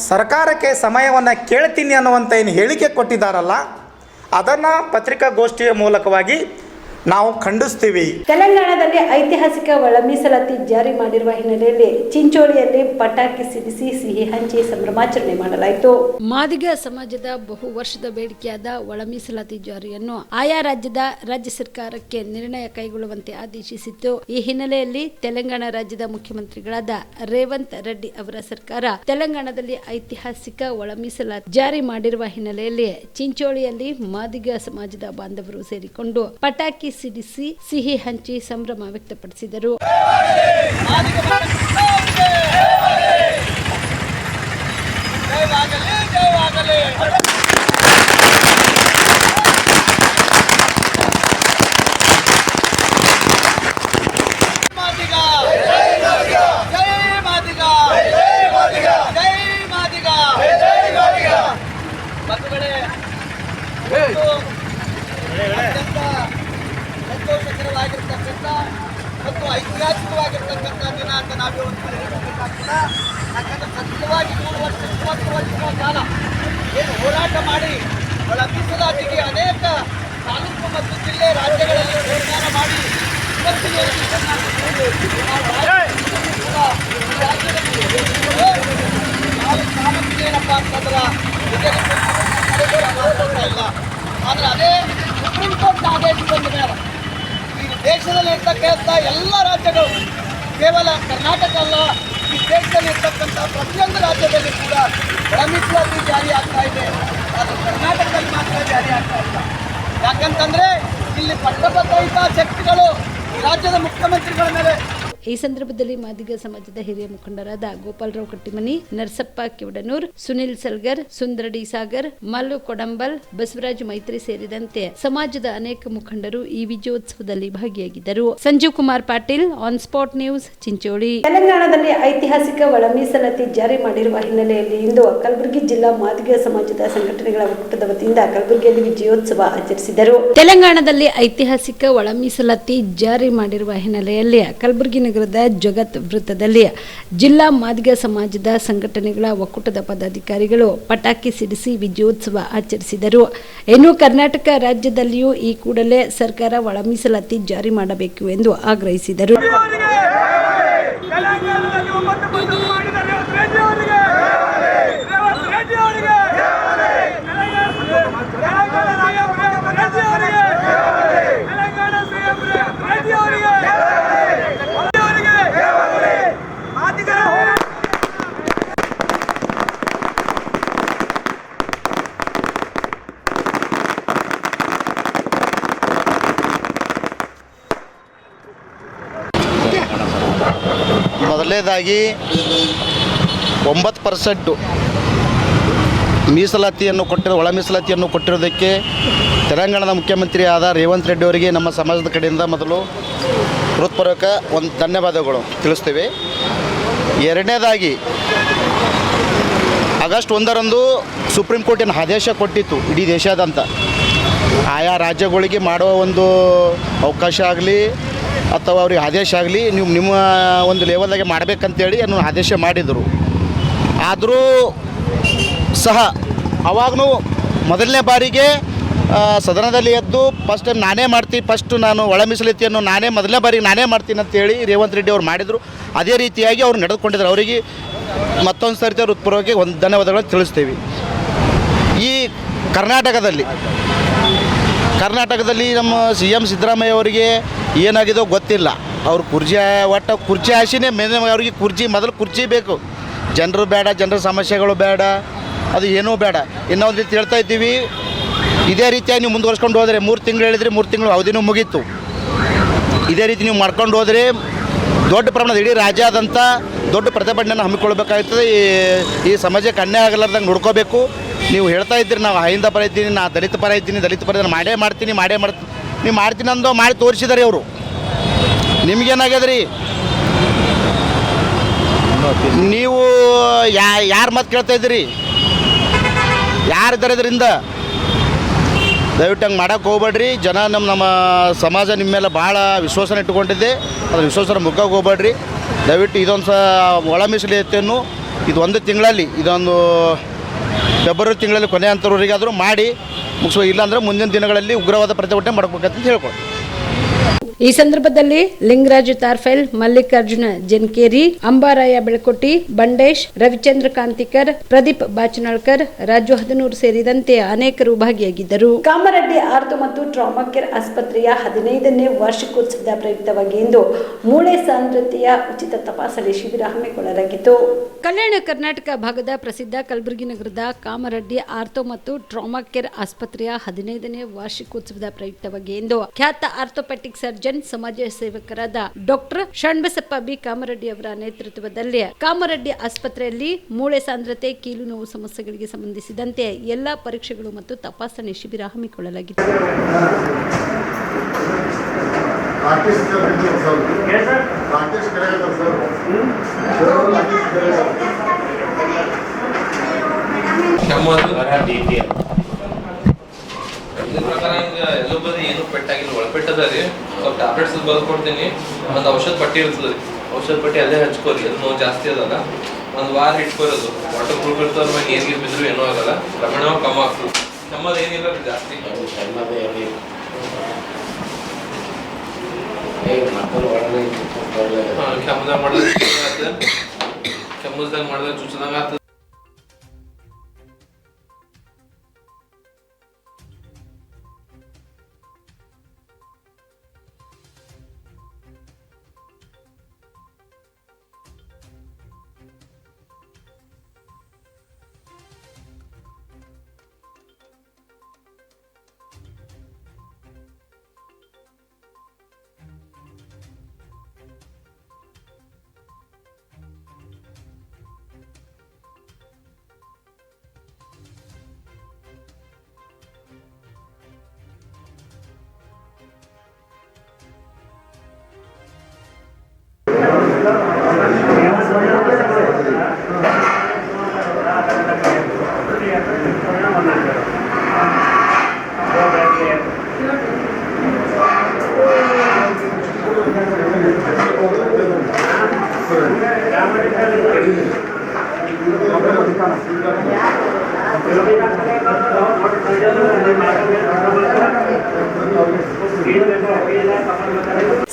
ಸರ್ಕಾರಕ್ಕೆ ಸಮಯವನ್ನು ಕೇಳ್ತೀನಿ ಅನ್ನುವಂಥ ಏನು ಹೇಳಿಕೆ ಕೊಟ್ಟಿದ್ದಾರಲ್ಲ ಅದನ್ನು ಪತ್ರಿಕಾಗೋಷ್ಠಿಯ ಮೂಲಕವಾಗಿ ನಾವು ಖಂಡಿಸ್ತೀವಿ. ತೆಲಂಗಾಣದಲ್ಲಿ ಐತಿಹಾಸಿಕ ಒಳ ಮೀಸಲಾತಿ ಜಾರಿ ಮಾಡಿರುವ ಹಿನ್ನೆಲೆಯಲ್ಲಿ ಚಿಂಚೋಳಿಯಲ್ಲಿ ಪಟಾಕಿ ಸಿಡಿಸಿ ಸಿಹಿ ಹಂಚಿ ಸಂಭ್ರಮಾಚರಣೆ ಮಾಡಲಾಯಿತು. ಮಾದಿಗ ಸಮಾಜದ ಬಹು ವರ್ಷದ ಬೇಡಿಕೆಯಾದ ಒಳ ಮೀಸಲಾತಿ ಜಾರಿಯನ್ನು ಆಯಾ ರಾಜ್ಯ ಸರ್ಕಾರಕ್ಕೆ ನಿರ್ಣಯ ಕೈಗೊಳ್ಳುವಂತೆ ಆದೇಶಿಸಿತ್ತು. ಈ ಹಿನ್ನೆಲೆಯಲ್ಲಿ ತೆಲಂಗಾಣ ರಾಜ್ಯದ ಮುಖ್ಯಮಂತ್ರಿಗಳಾದ ರೇವಂತ್ ರೆಡ್ಡಿ ಅವರ ಸರ್ಕಾರ ತೆಲಂಗಾಣದಲ್ಲಿ ಐತಿಹಾಸಿಕ ಒಳ ಮೀಸಲಾತಿ ಜಾರಿ ಮಾಡಿರುವ ಹಿನ್ನೆಲೆಯಲ್ಲಿ ಚಿಂಚೋಳಿಯಲ್ಲಿ ಮಾದಿಗ ಸಮಾಜದ ಬಾಂಧವರು ಸೇರಿಕೊಂಡು ಪಟಾಕಿ ಸಿಡಿಸಿ ಸಿಹಿ ಹಂಚಿ ಸಂಭ್ರಮ ವ್ಯಕ್ತಪಡಿಸಿದರು. ಸಂತೋಷಕರವಾಗಿರ್ತಕ್ಕಂಥ ಮತ್ತು ಐತಿಹಾಸಿಕವಾಗಿರ್ತಕ್ಕಂಥ ದಿನ ಅಂತ ನಾವು ಇವತ್ತು ಹೇಳಬೇಕಾಗ್ತದೆ. ಯಾಕಂದರೆ ಸತತವಾಗಿ 30 ವರ್ಷಗಳ ಕಾಲ ಏನು ಹೋರಾಟ ಮಾಡಿ ಒಳ ಮೀಸಲಾತಿಗೆ ಅನೇಕ ತಾಲೂಕು ಮತ್ತು ಜಿಲ್ಲೆ ರಾಜ್ಯಗಳಲ್ಲಿ ತೀರ್ಮಾನ ಮಾಡಿ ಇವತ್ತಿನ ನಾವು ಸಾಮರ್ಥ್ಯ ಏನಪ್ಪ ಅಂತಂದ್ರೆ ಇಲ್ಲ. ಆದರೆ ಅದೇ ಸುಪ್ರೀಂ ಕೋರ್ಟ್ ಆದೇಶ ಬಂದ ಮೇಲೆ ಈ ದೇಶದಲ್ಲಿ ಇರ್ತಕ್ಕಂಥ ಎಲ್ಲ ರಾಜ್ಯಗಳು, ಕೇವಲ ಕರ್ನಾಟಕ ಅಲ್ಲ, ಈ ದೇಶದಲ್ಲಿ ಇರ್ತಕ್ಕಂಥ ಪ್ರತಿಯೊಂದು ರಾಜ್ಯದಲ್ಲಿ ಕೂಡ ಒಳ ಮೀಸಲಾತಿ ಜಾರಿ ಆಗ್ತಾ ಇದೆ. ಅದು ಕರ್ನಾಟಕದಲ್ಲಿ ಮಾತ್ರ ಜಾರಿ ಆಗ್ತಾ ಇಲ್ಲ. ಯಾಕಂತಂದರೆ ಇಲ್ಲಿ ಪಟ್ಟಭದ್ರ ಹಿತಾಸಕ್ತಿಗಳು ಈ ರಾಜ್ಯದ ಮುಖ್ಯಮಂತ್ರಿಗಳ ಮೇಲೆ. ಈ ಸಂದರ್ಭದಲ್ಲಿ ಮಾದಿಗ ಸಮಾಜದ ಹಿರಿಯ ಮುಖಂಡರಾದ ಗೋಪಾಲರಾವ್ ಕಟ್ಟಿಮನಿ, ನರಸಪ್ಪ ಕಿವಡನೂರ್, ಸುನಿಲ್ ಸಲ್ಗರ್, ಸುಂದರಡಿ ಸಾಗರ್, ಮಲ್ಲು ಕೊಡಂಬಲ್, ಬಸವರಾಜ್ ಮೈತ್ರಿ ಸೇರಿದಂತೆ ಸಮಾಜದ ಅನೇಕ ಮುಖಂಡರು ಈ ವಿಜಯೋತ್ಸವದಲ್ಲಿ ಭಾಗಿಯಾಗಿದ್ದರು. Sanjeev Kumar Patil, on spot news, Chincholi. ತೆಲಂಗಾಣದಲ್ಲಿ ಐತಿಹಾಸಿಕ ಒಳ ಮೀಸಲಾತಿ ಜಾರಿ ಮಾಡಿರುವ ಹಿನ್ನೆಲೆಯಲ್ಲಿ ಇಂದು ಕಲಬುರಗಿ ಜಿಲ್ಲಾ ಮಾದಿಗ ಸಮಾಜದ ಸಂಘಟನೆಗಳ ಒಕ್ಕೂಟದ ವತಿಯಿಂದ ಕಲಬುರಗಿಯಲ್ಲಿ ವಿಜಯೋತ್ಸವ ಆಚರಿಸಿದರು. ತೆಲಂಗಾಣದಲ್ಲಿ ಐತಿಹಾಸಿಕ ಒಳ ಮೀಸಲಾತಿ ಜಾರಿ ಮಾಡಿರುವ ಹಿನ್ನೆಲೆಯಲ್ಲಿ ಕಲಬುರಗಿ ನಗರದ ಜಗತ್ ವೃತ್ತದಲ್ಲಿ ಜಿಲ್ಲಾ ಮಾದಿಗ ಸಮಾಜದ ಸಂಘಟನೆಗಳ ಒಕ್ಕೂಟದ ಪದಾಧಿಕಾರಿಗಳು ಪಟಾಕಿ ಸಿಡಿಸಿ ವಿಜಯೋತ್ಸವ ಆಚರಿಸಿದರು. ಇನ್ನು ಕರ್ನಾಟಕ ರಾಜ್ಯದಲ್ಲಿಯೂ ಈ ಕೂಡಲೇ ಸರ್ಕಾರ ಒಳ ಮೀಸಲಾತಿ ಜಾರಿ ಮಾಡಬೇಕು ಎಂದು ಆಗ್ರಹಿಸಿದರು. ಮೊದಲನೇದಾಗಿ 9% ಮೀಸಲಾತಿಯನ್ನು ಒಳ ಮೀಸಲಾತಿಯನ್ನು ಕೊಟ್ಟಿರೋದಕ್ಕೆ ತೆಲಂಗಾಣದ ಮುಖ್ಯಮಂತ್ರಿ ಆದ ರೇವಂತ್ ರೆಡ್ಡಿ ಅವರಿಗೆ ನಮ್ಮ ಸಮಾಜದ ಕಡೆಯಿಂದ ಮೊದಲು ಹೃತ್ಪೂರ್ವಕ ಒಂದು ಧನ್ಯವಾದಗಳು ತಿಳಿಸ್ತೇವೆ. ಎರಡನೇದಾಗಿ ಆಗಸ್ಟ್ 1ರಂದು ಸುಪ್ರೀಂ ಕೋರ್ಟಿನ ಆದೇಶ ಕೊಟ್ಟಿತ್ತು ಇಡೀ ದೇಶಾದ್ಯಂತ ಆಯಾ ರಾಜ್ಯಗಳಿಗೆ ಮಾಡುವ ಒಂದು ಅವಕಾಶ ಆಗಲಿ ಅಥವಾ ಅವ್ರಿಗೆ ಆದೇಶ ಆಗಲಿ ನೀವು ನಿಮ್ಮ ಒಂದು ಲೆವೆಲ್ದಾಗೆ ಮಾಡಬೇಕಂತೇಳಿ ಅನ್ನೋ ಆದೇಶ ಮಾಡಿದರು. ಆದರೂ ಸಹ ಅವಾಗೂ ಮೊದಲನೇ ಬಾರಿಗೆ ಸದನದಲ್ಲಿ ಎದ್ದು ಫಸ್ಟ್ ಟೈಮ್ ನಾನು ಒಳ ಮೀಸಲಾತಿಯನ್ನು ಮೊದಲನೇ ಬಾರಿಗೆ ನಾನೇ ಮಾಡ್ತೀನಿ ಅಂತೇಳಿ ರೇವಂತ್ ರೆಡ್ಡಿ ಅವ್ರು ಮಾಡಿದರು. ಅದೇ ರೀತಿಯಾಗಿ ಅವ್ರು ನಡೆದುಕೊಂಡಿದ್ದಾರೆ. ಅವರಿಗೆ ಮತ್ತೊಂದು ಸರ್ತಿ ಹೃತ್ಪೂರ್ವಕವಾಗಿ ಒಂದು ಧನ್ಯವಾದಗಳನ್ನು ತಿಳಿಸ್ತೀವಿ. ಈ ಕರ್ನಾಟಕದಲ್ಲಿ ನಮ್ಮ CM ಸಿದ್ದರಾಮಯ್ಯ ಅವರಿಗೆ ಏನಾಗಿದೋ ಗೊತ್ತಿಲ್ಲ. ಅವ್ರು ಕುರ್ಚಿ ಆಸೆನೇ ಅವ್ರಿಗೆ ಮೊದಲು ಕುರ್ಚಿ ಬೇಕು, ಜನರು ಬೇಡ, ಜನರ ಸಮಸ್ಯೆಗಳು ಬೇಡ, ಅದು ಏನೂ ಬೇಡ. ಇನ್ನೊಂದು ರೀತಿ ಹೇಳ್ತಾ ಇದ್ದೀವಿ, ಇದೇ ರೀತಿಯಾಗಿ ನೀವು ಮುಂದುವರ್ಸ್ಕೊಂಡು ಹೋದರೆ 3 ತಿಂಗಳು ಹೇಳಿದ್ರಿ, 3 ತಿಂಗಳು ಅವಧಿನೂ ಮುಗೀತು. ಇದೇ ರೀತಿ ನೀವು ಮಾಡ್ಕೊಂಡು ಹೋದರೆ ದೊಡ್ಡ ಪ್ರಮಾಣದ ಇಡೀ ರಾಜ್ಯಾದ್ಯಂತ ದೊಡ್ಡ ಪ್ರತಿಭಟನೆಯನ್ನು ಹಮ್ಮಿಕೊಳ್ಬೇಕಾಗ್ತದೆ. ಈ ಸಮಾಜಕ್ಕೆ ಅನ್ಯಾಯ ಆಗಲಾರ್ದಂಗೆ ನೋಡ್ಕೋಬೇಕು. ನೀವು ಹೇಳ್ತಾ ಇದ್ದೀರಿ ನಾವು ಅಹಿಂದ ಪರ ಇದ್ದೀನಿ, ನಾ ದಲಿತ ಪರ ಇದ್ದೀನಿ, ಮಾಡೇ ಮಾಡ್ತೀನಿ ನೀವು ಮಾಡ್ತೀನಿ ಅಂದೋ ಮಾಡಿ ತೋರಿಸಿದಾರೆ ಅವರು. ನಿಮಗೇನಾಗ್ಯದ್ರಿ? ನೀವು ಯಾರು ಮಾತು ಕೇಳ್ತಾ ಇದ್ದೀರಿ? ಯಾರಿದ್ದಾರೆ ಇದರಿಂದ? ದಯವಿಟ್ಟು ಹಂಗೆ ಮಾಡೋಕ್ಕೆ ಹೋಗ್ಬೇಡ್ರಿ. ಜನ ನಮ್ಮ ಸಮಾಜ ನಿಮ್ಮ ಮೇಲೆ ಭಾಳ ವಿಶ್ವಾಸನ ಇಟ್ಟುಕೊಂಡಿದ್ದೆ. ಅದು ವಿಶ್ವಾಸನ ಮುಗ್ಗಕ್ಕೆ ಹೋಗ್ಬೇಡ್ರಿ. ದಯವಿಟ್ಟು ಇದೊಂದು ಒಳ ಮೀಸಲಾತಿಯನ್ನು ಒಂದು ತಿಂಗಳಲ್ಲಿ, ಇದೊಂದು ಫೆಬ್ರವರಿ ತಿಂಗಳಲ್ಲಿ ಕೊನೆ ಅಂತರವರೆಗಾದರೂ ಮಾಡಿ ಮುಗಿಸುವ. ಇಲ್ಲಾಂದರೆ ಮುಂದಿನ ದಿನಗಳಲ್ಲಿ ಉಗ್ರವಾದ ಪ್ರತಿಭಟನೆ ಮಾಡಬೇಕಂತ ಹೇಳ್ಕೊಳ್ತೀವಿ. ಈ ಸಂದರ್ಭದಲ್ಲಿ ಲಿಂಗರಾಜ್ ತಾರ್ಫೆಲ್, ಮಲ್ಲಿಕಾರ್ಜುನ ಜೆನ್ಕೇರಿ, ಅಂಬಾರಾಯ ಬೆಳಕೊಟ್ಟಿ, ಬಂಡೇಶ್, ರವಿಚಂದ್ರ ಕಾಂತಿಕರ್, ಪ್ರದೀಪ್ ಬಾಚನಾಳ್ಕರ್, ರಾಜು ಹದನೂರ್ ಸೇರಿದಂತೆ ಅನೇಕರು ಭಾಗಿಯಾಗಿದ್ದರು. ಕಾಮರೆಡ್ಡಿ ಆರ್ಥೋ ಮತ್ತು ಟ್ರಾಮಾ ಕೇರ್ ಆಸ್ಪತ್ರೆಯ 15ನೇ ವಾರ್ಷಿಕೋತ್ಸವದ ಪ್ರಯುಕ್ತವಾಗಿ ಇಂದು ಮೂಳೆ ಸಾಂದ್ರತೆಯ ಉಚಿತ ತಪಾಸಣೆ ಶಿಬಿರ ಹಮ್ಮಿಕೊಳ್ಳಲಾಗಿತ್ತು. ಕಲ್ಯಾಣ ಕರ್ನಾಟಕ ಭಾಗದ ಪ್ರಸಿದ್ಧ ಕಲಬುರಗಿ ನಗರದ ಕಾಮರೆಡ್ಡಿ ಆರ್ಥೋ ಮತ್ತು ಟ್ರಾಮಾ ಕೇರ್ ಆಸ್ಪತ್ರೆಯ 15ನೇ ವಾರ್ಷಿಕೋತ್ಸವದ ಪ್ರಯುಕ್ತವಾಗಿ ಇಂದು ಖ್ಯಾತ ಆರ್ಥೋಪೆಟಿಕ್ ಸರ್ಜನ್, ಸಮಾಜ ಸೇವಕರಾದ ಡಾಕ್ಟರ್ ಷಣ್ಬಸಪ್ಪ ಬಿ ಕಾಮರೆಡ್ಡಿ ಅವರ ನೇತೃತ್ವದಲ್ಲಿ ಕಾಮರೆಡ್ಡಿ ಆಸ್ಪತ್ರೆಯಲ್ಲಿ ಮೂಳೆ ಸಾಂದ್ರತೆ, ಕೀಲು ನೋವು ಸಮಸ್ಯೆಗಳಿಗೆ ಸಂಬಂಧಿಸಿದಂತೆ ಎಲ್ಲಾ ಪರೀಕ್ಷೆಗಳು ಮತ್ತು ತಪಾಸಣೆ ಶಿಬಿರ ಹಮ್ಮಿಕೊಳ್ಳಲಾಗಿತ್ತು. ನಮ್ಮ ನಂಗೆ ಎಲ್ಲೋ ಬದಿ ಏನು ಪೆಟ್ಟಾಗಿಲ್ಲ, ಒಳಪೆಟ್ಟದ ರೀ. ಸ್ವಲ್ಪ ಟ್ಯಾಬ್ಲೆಟ್ಸ್ ಬರ್ದು ಕೊಡ್ತೀನಿ, ಒಂದು ಔಷಧ ಪಟ್ಟಿ ಇರ್ತದೆ ರೀ, ಔಷಧ ಪಟ್ಟಿ ಅಲ್ಲೇ ಹಚ್ಕೋರಿ. ಅದು ನೋವು ಜಾಸ್ತಿ ಅದಲ್ಲ, ಒಂದು ವಾರ ಇಟ್ಕೋರೋದು. ವಾಟರ್ ಪ್ರೂಫ್ ಇರ್ತದೆ, ನೀರಿಗೆ ಬಿದ್ದರೂ ಏನೂ ಆಗಲ್ಲ, ಕ್ರಮೇಣವಾಗಿ ಕಮ್ಮಿ ಆಗ್ತದೆ. ಕೆಮ್ಮದು ಏನಿಲ್ಲ ರೀ ಜಾಸ್ತಿ. ಕೆಮ್ಮದಾಗ ಮಾಡಿದ್ರೆ ಕೆಮ್ಮದಾಗ ಮಾಡಿದ್ರೆ ಚುಚ್ಚದಂಗೆ ಆಗ್ತದೆ.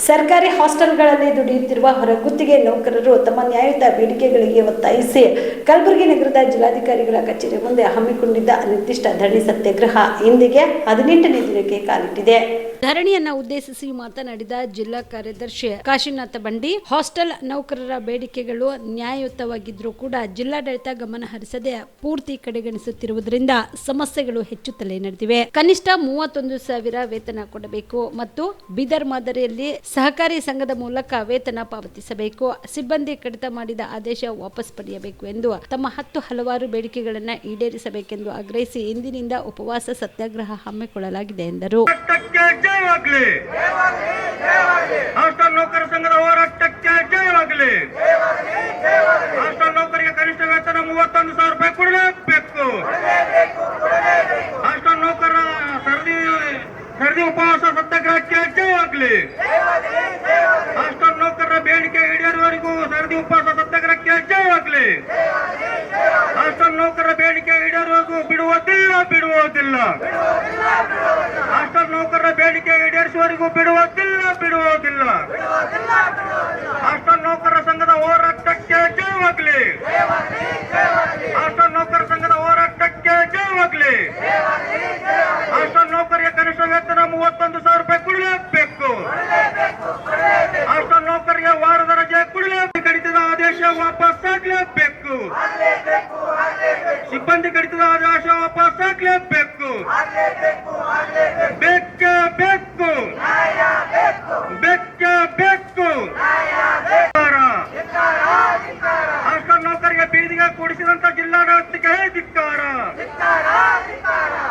ಸರ್ಕಾರಿ ಹಾಸ್ಟೆಲ್ಗಳಲ್ಲಿ ದುಡಿಯುತ್ತಿರುವ ಹೊರಗುತ್ತಿಗೆ ನೌಕರರು ತಮ್ಮ ನ್ಯಾಯಯುತ ಬೇಡಿಕೆಗಳಿಗೆ ಒತ್ತಾಯಿಸಿ ಕಲಬುರಗಿ ನಗರದ ಜಿಲ್ಲಾಧಿಕಾರಿಗಳ ಕಚೇರಿ ಮುಂದೆ ಹಮ್ಮಿಕೊಂಡಿದ್ದ ಅನಿರ್ದಿಷ್ಟ ಧರಣಿ ಸತ್ಯಾಗ್ರಹ ಇಂದಿಗೆ 18ನೇ ದಿನಕ್ಕೆ ಕಾಲಿಟ್ಟಿದೆ. ಧರಣಿಯನ್ನ ಉದ್ದೇಶಿಸಿ ಮಾತನಾಡಿದ ಜಿಲ್ಲಾ ಕಾರ್ಯದರ್ಶಿ ಕಾಶಿನಾಥ ಬಂಡಿ, ಹಾಸ್ಟೆಲ್ ನೌಕರರ ಬೇಡಿಕೆಗಳು ನ್ಯಾಯಯುತವಾಗಿದ್ರೂ ಕೂಡ ಜಿಲ್ಲಾಡಳಿತ ಗಮನ ಹರಿಸದೆ ಪೂರ್ತಿ ಕಡೆಗಣಿಸುತ್ತಿರುವುದರಿಂದ ಸಮಸ್ಯೆಗಳು ಹೆಚ್ಚುತ್ತಲೇ ನಡೆದಿವೆ. ಕನಿಷ್ಠ 31,000 ವೇತನ ಕೊಡಬೇಕು ಮತ್ತು ಬೀದರ್ ಮಾದರಿಯಲ್ಲಿ ಸಹಕಾರಿ ಸಂಘದ ಮೂಲಕ ವೇತನ ಪಾವತಿಸಬೇಕು. ಸಿಬ್ಬಂದಿ ಕಡಿತ ಮಾಡಿದ ಆದೇಶ ವಾಪಸ್ ಪಡೆಯಬೇಕು ಎಂದು ತಮ್ಮ 10 ಹಲವಾರು ಬೇಡಿಕೆಗಳನ್ನು ಈಡೇರಿಸಬೇಕೆಂದು ಆಗ್ರಹಿಸಿ ಇಂದಿನಿಂದ ಉಪವಾಸ ಸತ್ಯಾಗ್ರಹ ಹಮ್ಮಿಕೊಳ್ಳಲಾಗಿದೆ ಎಂದರು. ಹಾಸ್ಟೆಲ್ ನೌಕರ ಸಂಘದ ಹೋರಾಟಕ್ಕೆ ಜಯವಾಗಲಿ. ಹಾಸ್ಟೆಲ್ ನೌಕರಿಗೆ ಕನಿಷ್ಠ ವೇತನ 31,000 ರೂಪಾಯಿ ಕೊಡಲೇಬೇಕು. ಹಾಸ್ಟೆಲ್ ನೌಕರ ಸರದಿ ಉಪವಾಸ ಸತ್ಯಾಗ್ರಹಕ್ಕೆ ಜಯವಾಗಲಿ. ಹಾಸ್ಟೆಲ್ ನೌಕರರ ಬೇಡಿಕೆ ಈಡೇರುವವರೆಗೂ ಸರದಿ ಉಪವಾಸ ಸತ್ಯಾಗ್ರಹಕ್ಕೆ ಜಯವಾಗಲಿ. ಹಾಸ್ಟೆಲ್ ನೌಕರರ ಬೇಡಿಕೆ ಈಡೇರುವವರೆಗೂ ಬಿಡುವುದಿಲ್ಲ. ಹಾಸ್ಟೆಲ್ ನೌಕರರ ಬೇಡಿಕೆ ಈಡೇರಿಸುವವರೆಗೂ ಬಿಡುವುದಿಲ್ಲ. ಹಾಸ್ಟೆಲ್ ನೌಕರರ ಸಂಘದ ಹೋರಾಟಕ್ಕೆ ಜಯವಾಗಲಿ. ಹಾಸ್ಟೆಲ್ ನೌಕರ ಸಂಘದ ಹೋರಾಟಕ್ಕೆ ಜಯವಾಗಲಿ. ಹಾಸ್ಟೆಲ್ ನೌಕರಿಗೆ ಕನಿಷ್ಠ ವೇತನ 31,000 ರೂಪಾಯಿ ಕೊಡಲೇಬೇಕು. ಹಾಸ್ಟೆಲ್ ನೌಕರಿಗೆ ವಾರದ ರಜೆ ಕೊಡಲೇಬೇಕು. ಕಡಿತದ ಆದೇಶ ವಾಪಸ್ ಆಗಲೇಬೇಕು. ಸಿಬ್ಬಂದಿ ಕಡಿತದ ಆದೇಶ ವಾಪಸ್ ಆಗಲೇಬೇಕು. ಬೇಕೇ ಬೇಕು. ಹಾಸ್ಟೆಲ್ ನೌಕರಿಗೆ ಬೀದಿಗೆ ಕೂಡಿಸಿದಂತ ಜಿಲ್ಲಾಡಳಿತಕ್ಕೆ ಧಿಕ್ಕಾರ.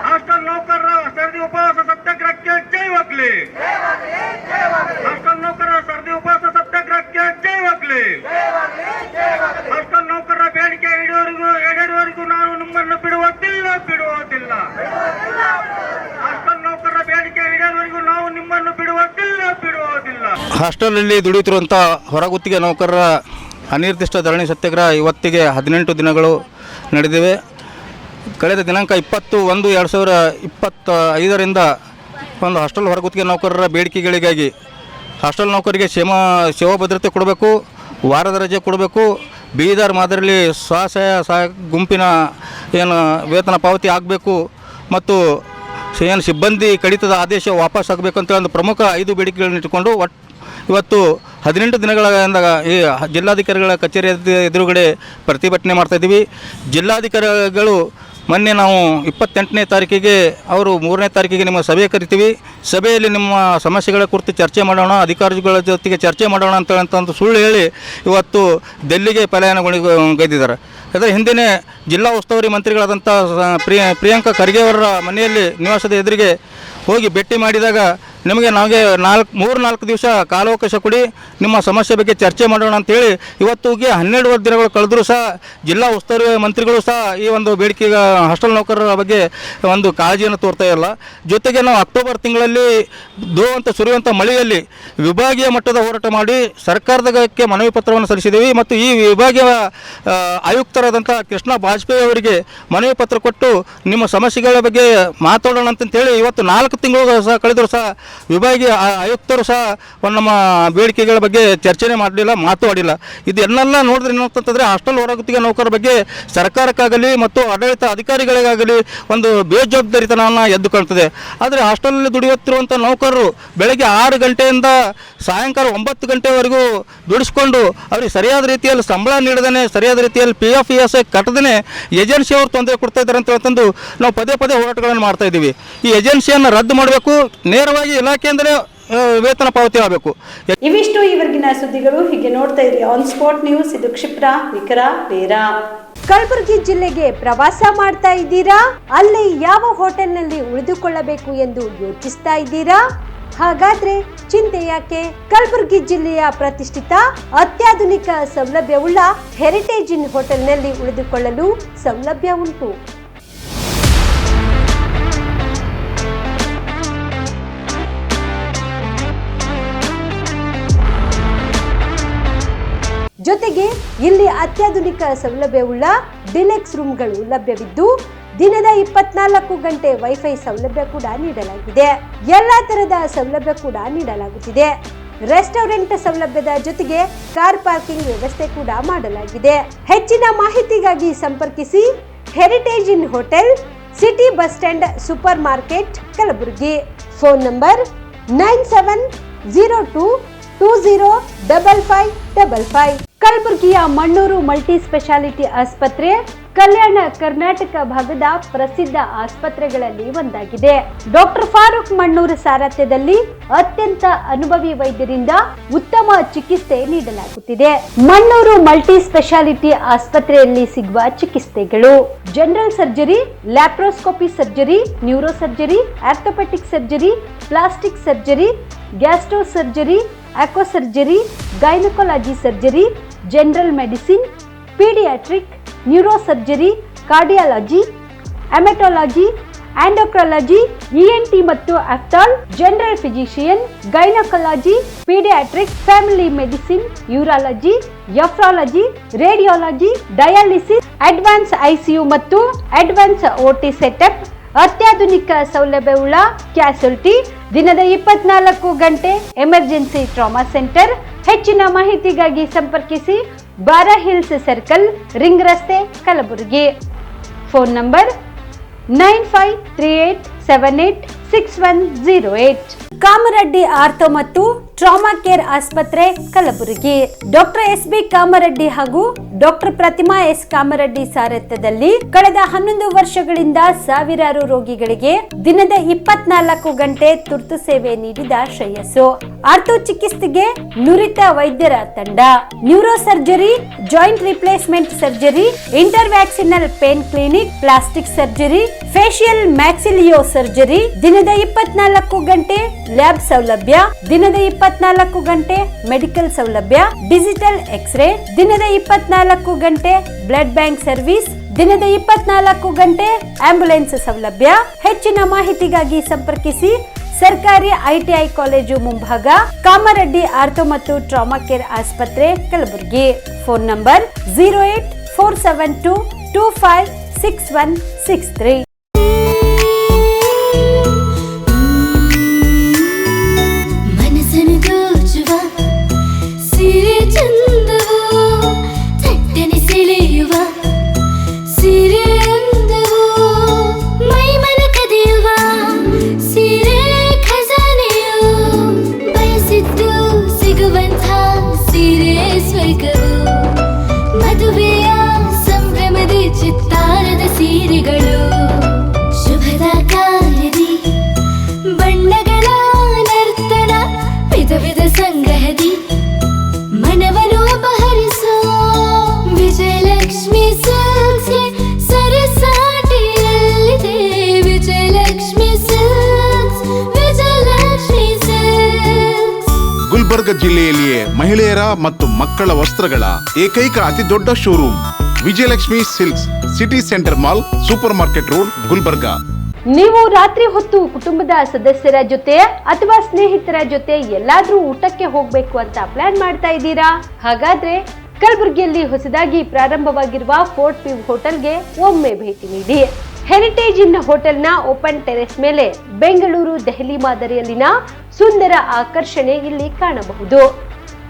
ಹಾಸ್ಟೆಲ್ ನೌಕರರ ಸರದಿ ಉಪವಾಸ ಸತ್ಯಾಗ್ರಹಕ್ಕೆ ಜಯವಾಗಲಿ. ಹಾಸ್ಟೆಲ್ ನೌಕರರ ಸರದಿ ಉಪವಾಸ ಸತ್ಯಾಗ್ರಹಕ್ಕೆ ಜಯವಾಗಲಿ. ಹಾಸ್ಟೆಲ್ ನೌಕರರ ಬೇಡಿಕೆ ಈಡೇರುವವರೆಗೂ ನಾವು ನಿಮ್ಮನ್ನು ಬಿಡುವುದಿಲ್ಲ. ಹಾಸ್ಟೆಲ್ ನೌಕರರ ಬೇಡಿಕೆ ಈಡೇರುವವರೆಗೂ ನಾವು ನಿಮ್ಮನ್ನು ಬಿಡುವುದಿಲ್ಲ. ಹಾಸ್ಟೆಲಲ್ಲಿ ದುಡಿಯುತ್ತಿರುವಂಥ ಹೊರಗುತ್ತಿಗೆ ನೌಕರರ ಅನಿರ್ದಿಷ್ಟ ಧರಣಿ ಸತ್ಯಾಗ್ರಹ ಇವತ್ತಿಗೆ 18 ದಿನಗಳು ನಡೆದಿವೆ. ಕಳೆದ ದಿನಾಂಕ 20/1/2025ರಿಂದ ಒಂದು ಹಾಸ್ಟೆಲ್ ಹೊರಗುತ್ತಿಗೆ ನೌಕರರ ಬೇಡಿಕೆಗಳಿಗಾಗಿ ಹಾಸ್ಟೆಲ್ ನೌಕರಿಗೆ ಸೇವಾ ಭದ್ರತೆ ಕೊಡಬೇಕು, ವಾರದ ರಜೆ ಕೊಡಬೇಕು, ಬೀದರ್ ಮಾದರಿಯಲ್ಲಿ ಸ್ವಸಹಾಯ ಗುಂಪಿನ ಏನು ವೇತನ ಪಾವತಿ ಆಗಬೇಕು ಮತ್ತು ಏನು ಸಿಬ್ಬಂದಿ ಕಡಿತದ ಆದೇಶ ವಾಪಸ್ ಆಗಬೇಕು ಅಂತೇಳಿ ಒಂದು ಪ್ರಮುಖ 5 ಬೇಡಿಕೆಗಳನ್ನು ಇಟ್ಟುಕೊಂಡು ಇವತ್ತು 18 ದಿನಗಳಿಂದ ಈ ಜಿಲ್ಲಾಧಿಕಾರಿಗಳ ಕಚೇರಿ ಎದುರುಗಡೆ ಪ್ರತಿಭಟನೆ ಮಾಡ್ತಾಯಿದ್ದೀವಿ. ಜಿಲ್ಲಾಧಿಕಾರಿಗಳು ಮೊನ್ನೆ ನಾವು 28ನೇ ತಾರೀಕಿಗೆ ಅವರು 3ನೇ ತಾರೀಕಿಗೆ ನಿಮ್ಮ ಸಭೆ ಕರಿತೀವಿ, ಸಭೆಯಲ್ಲಿ ನಿಮ್ಮ ಸಮಸ್ಯೆಗಳ ಕುರಿತು ಚರ್ಚೆ ಮಾಡೋಣ, ಅಧಿಕಾರಿಗಳ ಜೊತೆಗೆ ಚರ್ಚೆ ಮಾಡೋಣ ಅಂತೇಳಂತ ಸುಳ್ಳು ಹೇಳಿ ಇವತ್ತು ದಿಲ್ಲಿಗೆ ಪಲಾಯನಗೊಳಿಸಿದ್ದಾರೆ. ಅದರ ಹಿಂದಿನ ಜಿಲ್ಲಾ ಉಸ್ತುವಾರಿ ಮಂತ್ರಿಗಳಾದಂಥ ಪ್ರಿಯಾಂಕಾ ಖರ್ಗೆ ಅವರ ಮನೆಯಲ್ಲಿ ನಿವಾಸದ ಎದುರಿಗೆ ಹೋಗಿ ಭೇಟಿ ಮಾಡಿದಾಗ ನಮಗೆ 3-4 ದಿವಸ ಕಾಲಾವಕಾಶ ಕೊಡಿ, ನಿಮ್ಮ ಸಮಸ್ಯೆ ಬಗ್ಗೆ ಚರ್ಚೆ ಮಾಡೋಣ ಅಂತೇಳಿ ಇವತ್ತಿಗೆ 12 ದಿನಗಳು ಕಳೆದರೂ ಸಹ ಜಿಲ್ಲಾ ಉಸ್ತುವಾರಿ ಮಂತ್ರಿಗಳು ಸಹ ಈ ಒಂದು ಬೇಡಿಕೆ ಹಾಸ್ಟೆಲ್ ನೌಕರರ ಬಗ್ಗೆ ಒಂದು ಕಾಳಜಿಯನ್ನು ತೋರ್ತಾ ಇಲ್ಲ. ಜೊತೆಗೆ ನಾವು ಅಕ್ಟೋಬರ್ ತಿಂಗಳಲ್ಲಿ ಅಂತ ಸುರಿಯುವಂಥ ಮಳೆಯಲ್ಲಿ ವಿಭಾಗೀಯ ಮಟ್ಟದ ಹೋರಾಟ ಮಾಡಿ ಸರ್ಕಾರದಕ್ಕೆ ಮನವಿ ಪತ್ರವನ್ನು ಸಲ್ಲಿಸಿದ್ದೀವಿ ಮತ್ತು ಈ ವಿಭಾಗೀಯ ಆಯುಕ್ತರಾದಂಥ ಕೃಷ್ಣ ಬಾಜಪೇಯಿ ಅವರಿಗೆ ಮನವಿ ಪತ್ರ ಕೊಟ್ಟು ನಿಮ್ಮ ಸಮಸ್ಯೆಗಳ ಬಗ್ಗೆ ಮಾತಾಡೋಣ ಅಂತಂತೇಳಿ ಇವತ್ತು 4 ತಿಂಗಳು ಸಹ ಕಳೆದರೂ ಸಹ ವಿಭಾಗೀಯ ಆಯುಕ್ತರು ಸಹ ನಮ್ಮ ಬೇಡಿಕೆಗಳ ಬಗ್ಗೆ ಚರ್ಚೆನೇ ಮಾಡಲಿಲ್ಲ, ಮಾತಾಡಿಲ್ಲ. ಇದನ್ನೆಲ್ಲ ನೋಡಿದ್ರೆ ಏನಂತಂದರೆ ಹಾಸ್ಟೆಲ್ ಹೊರಗುತ್ತಿಗೆ ನೌಕರರ ಬಗ್ಗೆ ಸರ್ಕಾರಕ್ಕಾಗಲಿ ಮತ್ತು ಆಡಳಿತ ಅಧಿಕಾರಿಗಳಿಗಾಗಲಿ ಒಂದು ಬೇಜವಾಬ್ದಾರಿತನವನ್ನು ಎದ್ದು ಕಾಣ್ತದೆ. ಆದರೆ ಹಾಸ್ಟೆಲಲ್ಲಿ ದುಡಿಯುತ್ತಿರುವಂಥ ನೌಕರರು ಬೆಳಗ್ಗೆ 6 ಗಂಟೆಯಿಂದ ಸಾಯಂಕಾಲ 9 ಗಂಟೆವರೆಗೂ ದುಡಿಸ್ಕೊಂಡು ಅವ್ರಿಗೆ ಸರಿಯಾದ ರೀತಿಯಲ್ಲಿ ಸಂಬಳ ನೀಡದೇ, ಸರಿಯಾದ ರೀತಿಯಲ್ಲಿ PF ES ಕಟ್ಟದೇ ಏಜೆನ್ಸಿಯವರು ತೊಂದರೆ ಕೊಡ್ತಾ ಇದ್ದಾರೆ ಅಂತ ಹೇಳ್ತಂದು ನಾವು ಪದೇ ಹೋರಾಟಗಳನ್ನು ಮಾಡ್ತಾ ಇದ್ದೀವಿ. ಈ ಏಜೆನ್ಸಿಯನ್ನು ರದ್ದು ಮಾಡಬೇಕು, ನೇರವಾಗಿ ಇಲಾಖೆಯಿಂದಲೇ ವೇತನ ಪಾವತಿ ಆಗಬೇಕು. ಇವಿಷ್ಟು ಇವರೆಗಿನ ಸುದ್ದಿಗಳು. ಹೀಗೆ ನೋಡ್ತಾ ಇರಿ ಆನ್ ಸ್ಪಾಟ್ ನ್ಯೂಸ್. ಇದು ಕ್ಷಿಪ್ರ, ನಿಖರ, ನೇರ. ಕಲಬುರಗಿ ಜಿಲ್ಲೆಗೆ ಪ್ರವಾಸ ಮಾಡ್ತಾ ಇದ್ದೀರಾ? ಅಲ್ಲಿ ಯಾವ ಹೋಟೆಲ್ನಲ್ಲಿ ಉಳಿದುಕೊಳ್ಳಬೇಕು ಎಂದು ಯೋಚಿಸ್ತಾ ಇದ್ದೀರಾ? ಹಾಗಾದ್ರೆ ಚಿಂತೆ ಯಾಕೆ? ಕಲಬುರಗಿ ಜಿಲ್ಲೆಯ ಪ್ರತಿಷ್ಠಿತ ಅತ್ಯಾಧುನಿಕ ಸೌಲಭ್ಯವುಳ್ಳ ಹೆರಿಟೇಜ್ ಇನ್ ಹೋಟೆಲ್ನಲ್ಲಿ ಉಳಿದುಕೊಳ್ಳಲು ಸೌಲಭ್ಯ ಉಂಟು. ಜೊತೆಗೆ ಇಲ್ಲಿ ಅತ್ಯಾಧುನಿಕ ಸೌಲಭ್ಯವುಳ್ಳ ಡಿಲೆಕ್ಸ್ ರೂಮ್ಗಳು ಲಭ್ಯವಿದ್ದು ದಿನದ 24 ಗಂಟೆ ವೈಫೈ ಸೌಲಭ್ಯ ಕೂಡ ನೀಡಲಾಗಿದೆ. ಎಲ್ಲಾ ತರದ ಸೌಲಭ್ಯ ಕೂಡ ನೀಡಲಾಗುತ್ತಿದೆ. ರೆಸ್ಟೋರೆಂಟ್ ಸೌಲಭ್ಯದ ಜೊತೆಗೆ ಕಾರ್ ಪಾರ್ಕಿಂಗ್ ವ್ಯವಸ್ಥೆ ಕೂಡ ಮಾಡಲಾಗಿದೆ. ಹೆಚ್ಚಿನ ಮಾಹಿತಿಗಾಗಿ ಸಂಪರ್ಕಿಸಿ Heritage Inn hotel, city bus stand, super market, Kalaburagi. Phone number 9702205555. ಕಲಬುರಗಿಯ ಮಣ್ಣೂರು ಮಲ್ಟಿ ಸ್ಪೆಷಾಲಿಟಿ ಆಸ್ಪತ್ರೆ ಕಲ್ಯಾಣ ಕರ್ನಾಟಕ ಭಾಗದ ಪ್ರಸಿದ್ಧ ಆಸ್ಪತ್ರೆಗಳಲ್ಲಿ ಒಂದಾಗಿದೆ. ಡಾಕ್ಟರ್ ಫಾರೂಕ್ ಮಣ್ಣೂರು ಸಾರಥ್ಯದಲ್ಲಿ ಅತ್ಯಂತ ಅನುಭವಿ ವೈದ್ಯರಿಂದ ಉತ್ತಮ ಚಿಕಿತ್ಸೆ ನೀಡಲಾಗುತ್ತಿದೆ. ಮಣ್ಣೂರು ಮಲ್ಟಿ ಸ್ಪೆಷಾಲಿಟಿ ಆಸ್ಪತ್ರೆಯಲ್ಲಿ ಸಿಗುವ ಚಿಕಿತ್ಸೆಗಳು: general surgery, laparoscopy surgery, neuro surgery, orthopaedic surgery, plastic surgery, gastro surgery, aqua surgery, gynaecology surgery, general medicine, paediatric, neuro surgery, cardiology, haematology, endocrinology, ENT ಮತ್ತು ophthal, general physician, gynaecology, paediatric, family medicine, urology, nephrology, radiology, dialysis, advance ICU ಮತ್ತು advance OT setup, ಅತ್ಯಾಧುನಿಕ ಸೌಲಭ್ಯವುಳ್ಳ ಕ್ಯಾಸುಲಿಟಿ, ದಿನದ 24 ಗಂಟೆ emergency trauma centre. ಹೆಚ್ಚಿನ ಮಾಹಿತಿಗಾಗಿ ಸಂಪರ್ಕಿಸಿ ಬಾರಾ hills circle, ring ರಸ್ತೆ, Kalaburagi. Phone number 9538786108. Kamareddy ortho ಮತ್ತು ಟ್ರಾಮಾ ಕೇರ್ ಆಸ್ಪತ್ರೆ, ಕಲಬುರಗಿ. ಡಾಕ್ಟರ್ SB ಕಾಮರೆಡ್ಡಿ ಹಾಗೂ ಡಾಕ್ಟರ್ ಪ್ರತಿಮಾ S ಕಾಮರೆಡ್ಡಿ ಸಾರಥ್ಯದಲ್ಲಿ ಕಳೆದ 11 ವರ್ಷಗಳಿಂದ ಸಾವಿರಾರು ರೋಗಿಗಳಿಗೆ ದಿನದ 24 ಗಂಟೆ ತುರ್ತು ಸೇವೆ ನೀಡಿದ ಶ್ರೇಯಸ್ಸು. ಆರ್ಥೋ ಚಿಕಿತ್ಸೆಗೆ ನುರಿತ ವೈದ್ಯರ ತಂಡ, neuro surgery, joint replacement surgery, interventional pain clinic, plastic surgery, facial maxillo surgery, ದಿನದ 24 ಗಂಟೆ ಲ್ಯಾಬ್ ಸೌಲಭ್ಯ, ದಿನದ 24 ಗಂಟೆ ಮೆಡಿಕಲ್ ಸೌಲಭ್ಯ, ಡಿಜಿಟಲ್ ಎಕ್ಸ್ರೇ, ದಿನದ 24 ಗಂಟೆ ಬ್ಲಡ್ ಬ್ಯಾಂಕ್ ಸರ್ವಿಸ್, ದಿನದ 24 ಗಂಟೆ ಆಂಬ್ಯುಲೆನ್ಸ್ ಸೌಲಭ್ಯ. ಹೆಚ್ಚಿನ ಮಾಹಿತಿಗಾಗಿ ಸಂಪರ್ಕಿಸಿ ಸರ್ಕಾರಿ ITI ಕಾಲೇಜು ಮುಂಭಾಗ, ಕಾಮರೆಡ್ಡಿ ಆರ್ಥೋ ಮತ್ತು ಟ್ರಾಮಾ ಕೇರ್ ಆಸ್ಪತ್ರೆ, ಕಲಬುರಗಿ. Phone number 08472256163. ಸಂಗಹದಿ ಮನವನ್ನು ಅಪಹರಿಸೋ ವಿಜಯಲಕ್ಷ್ಮಿ ಜಿಲ್ಲೆಯಲ್ಲಿಯೇ ಮಹಿಳೆಯರ ಮತ್ತು ಮಕ್ಕಳ ವಸ್ತ್ರಗಳ ಏಕೈಕ ಅತಿ ದೊಡ್ಡ showroom Vijayalakshmi silks, city centre mall, super market road, Gulbarga. ನೀವು ರಾತ್ರಿ ಹೊತ್ತು ಕುಟುಂಬದ ಸದಸ್ಯರ ಜೊತೆ ಅಥವಾ ಸ್ನೇಹಿತರ ಜೊತೆ ಎಲ್ಲಾದ್ರೂ ಊಟಕ್ಕೆ ಹೋಗ್ಬೇಕು ಅಂತ ಪ್ಲಾನ್ ಮಾಡ್ತಾ ಇದ್ದೀರಾ? ಹಾಗಾದ್ರೆ ಕಲಬುರಗಿಯಲ್ಲಿ ಹೊಸದಾಗಿ ಪ್ರಾರಂಭವಾಗಿರುವ ಫೋರ್ಟ್ ವ್ಯೂ ಹೋಟೆಲ್ಗೆ ಒಮ್ಮೆ ಭೇಟಿ ನೀಡಿ. ಹೆರಿಟೇಜ್ ಇನ್ ಹೋಟೆಲ್ನ ಓಪನ್ ಟೆರೆಸ್ ಮೇಲೆ ಬೆಂಗಳೂರು ದೆಹಲಿ ಮಾದರಿಯಲ್ಲಿನ ಸುಂದರ ಆಕರ್ಷಣೆ ಇಲ್ಲಿ ಕಾಣಬಹುದು.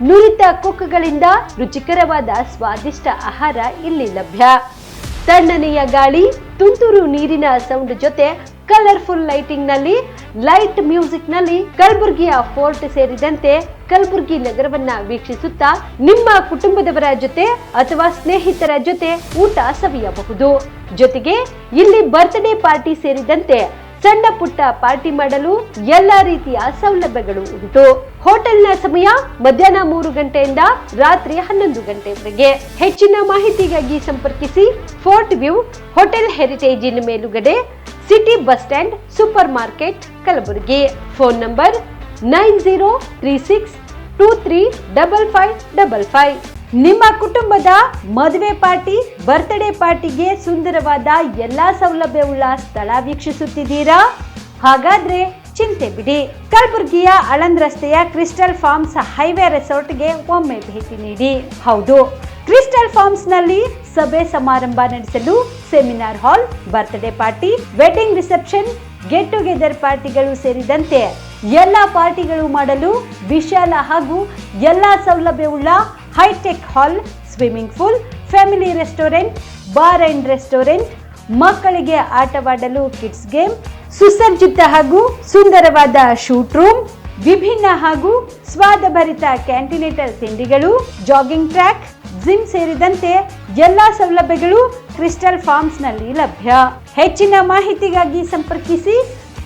ನುರಿತ ಕುಕ್ಗಳಿಂದ ರುಚಿಕರವಾದ ಸ್ವಾದಿಷ್ಟ ಆಹಾರ ಇಲ್ಲಿ ಲಭ್ಯ. ತಣ್ಣನೆಯ ಗಾಳಿ, ತುಂತುರು ನೀರಿನ ಸೌಂಡ್ ಜೊತೆ ಕಲರ್ಫುಲ್ ಲೈಟಿಂಗ್ ನಲ್ಲಿ, ಲೈಟ್ ಮ್ಯೂಸಿಕ್ ನಲ್ಲಿ ಕಲಬುರಗಿಯ ಫೋರ್ಟ್ ಸೇರಿದಂತೆ ಕಲಬುರಗಿ ನಗರವನ್ನ ವೀಕ್ಷಿಸುತ್ತಾ ನಿಮ್ಮ ಕುಟುಂಬದವರ ಜೊತೆ ಅಥವಾ ಸ್ನೇಹಿತರ ಜೊತೆ ಊಟ ಸವಿಯಬಹುದು. ಜೊತೆಗೆ ಇಲ್ಲಿ ಬರ್ತ್ಡೇ ಪಾರ್ಟಿ ಸೇರಿದಂತೆ ಸಣ್ಣ ಪುಟ್ಟ ಪಾರ್ಟಿ ಮಾಡಲು ಎಲ್ಲಾ ರೀತಿಯ ಸೌಲಭ್ಯಗಳು ಉಂಟು. ಹೋಟೆಲ್ನ ಸಮಯ ಮಧ್ಯಾಹ್ನ 3 ಗಂಟೆಯಿಂದ ರಾತ್ರಿ 11 ಗಂಟೆವರೆಗೆ. ಹೆಚ್ಚಿನ ಮಾಹಿತಿಗಾಗಿ ಸಂಪರ್ಕಿಸಿ ಫೋರ್ಟ್ ವ್ಯೂ ಹೋಟೆಲ್, ಹೆರಿಟೇಜ್ ಇನ್ ಮೇಲುಗಡೆ, city bus stand, super market, Kalaburagi. Phone number 9036235555. ನಿಮ್ಮ ಕುಟುಂಬದ ಮದುವೆ ಪಾರ್ಟಿ, ಬರ್ತ್ಡೇ ಪಾರ್ಟಿಗೆ ಸುಂದರವಾದ ಎಲ್ಲಾ ಸೌಲಭ್ಯವುಳ್ಳ ಸ್ಥಳ ವೀಕ್ಷಿಸುತ್ತಿದ್ದೀರಾ? ಹಾಗಾದ್ರೆ ಚಿಂತೆ ಬಿಡಿ. ಕಲಬುರಗಿಯ ಆಳಂದ್ ರಸ್ತೆಯ ಕ್ರಿಸ್ಟಲ್ ಫಾರ್ಮ್ಸ್ ಹೈವೇ ರೆಸಾರ್ಟ್ಗೆ ಒಮ್ಮೆ ಭೇಟಿ ನೀಡಿ. ಹೌದು, ಕ್ರಿಸ್ಟಲ್ ಫಾರ್ಮ್ಸ್ ನಲ್ಲಿ ಸಭೆ ಸಮಾರಂಭ ನಡೆಸಲು seminar hall, birthday party, wedding reception, get together ಪಾರ್ಟಿಗಳು ಸೇರಿದಂತೆ ಎಲ್ಲಾ ಪಾರ್ಟಿಗಳು ಮಾಡಲು ವಿಶಾಲ ಹಾಗೂ ಎಲ್ಲಾ ಸೌಲಭ್ಯವುಳ್ಳ hi tech hall, swimming pool, family restaurant, bar and restaurant, ಮಕ್ಕಳಿಗೆ ಆಟವಾಡಲು ಕಿಡ್ಸ್ ಗೇಮ್, ಸುಸಜ್ಜಿತ ಹಾಗೂ ಸುಂದರವಾದ ಶೂಟ್ ರೂಮ್, ವಿಭಿನ್ನ ಹಾಗೂ ಸ್ವಾದಭರಿತ ಕ್ಯಾಂಟಿನೇಟರ್ ತಿಂಡಿಗಳು, ಜಾಗಿಂಗ್ ಟ್ರ್ಯಾಕ್, ಜಿಮ್ ಸೇರಿದಂತೆ ಎಲ್ಲಾ ಸೌಲಭ್ಯಗಳು ಕ್ರಿಸ್ಟಲ್ ಫಾರ್ಮ್ಸ್ ನಲ್ಲಿ ಲಭ್ಯ. ಹೆಚ್ಚಿನ ಮಾಹಿತಿಗಾಗಿ ಸಂಪರ್ಕಿಸಿ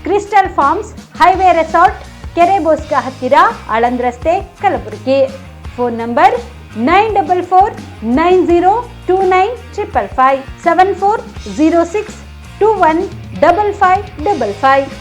ಕ್ರಿಸ್ಟಲ್ ಫಾರ್ಮ್ಸ್ ಹೈವೇ ರೆಸಾರ್ಟ್, ಕೆರೆ ಬೋಸ್ಕ ಹತ್ತಿರ, ಆಳಂದ್ ರಸ್ತೆ, ಕಲಬುರಗಿ. Phone number 9490295555 7406215555.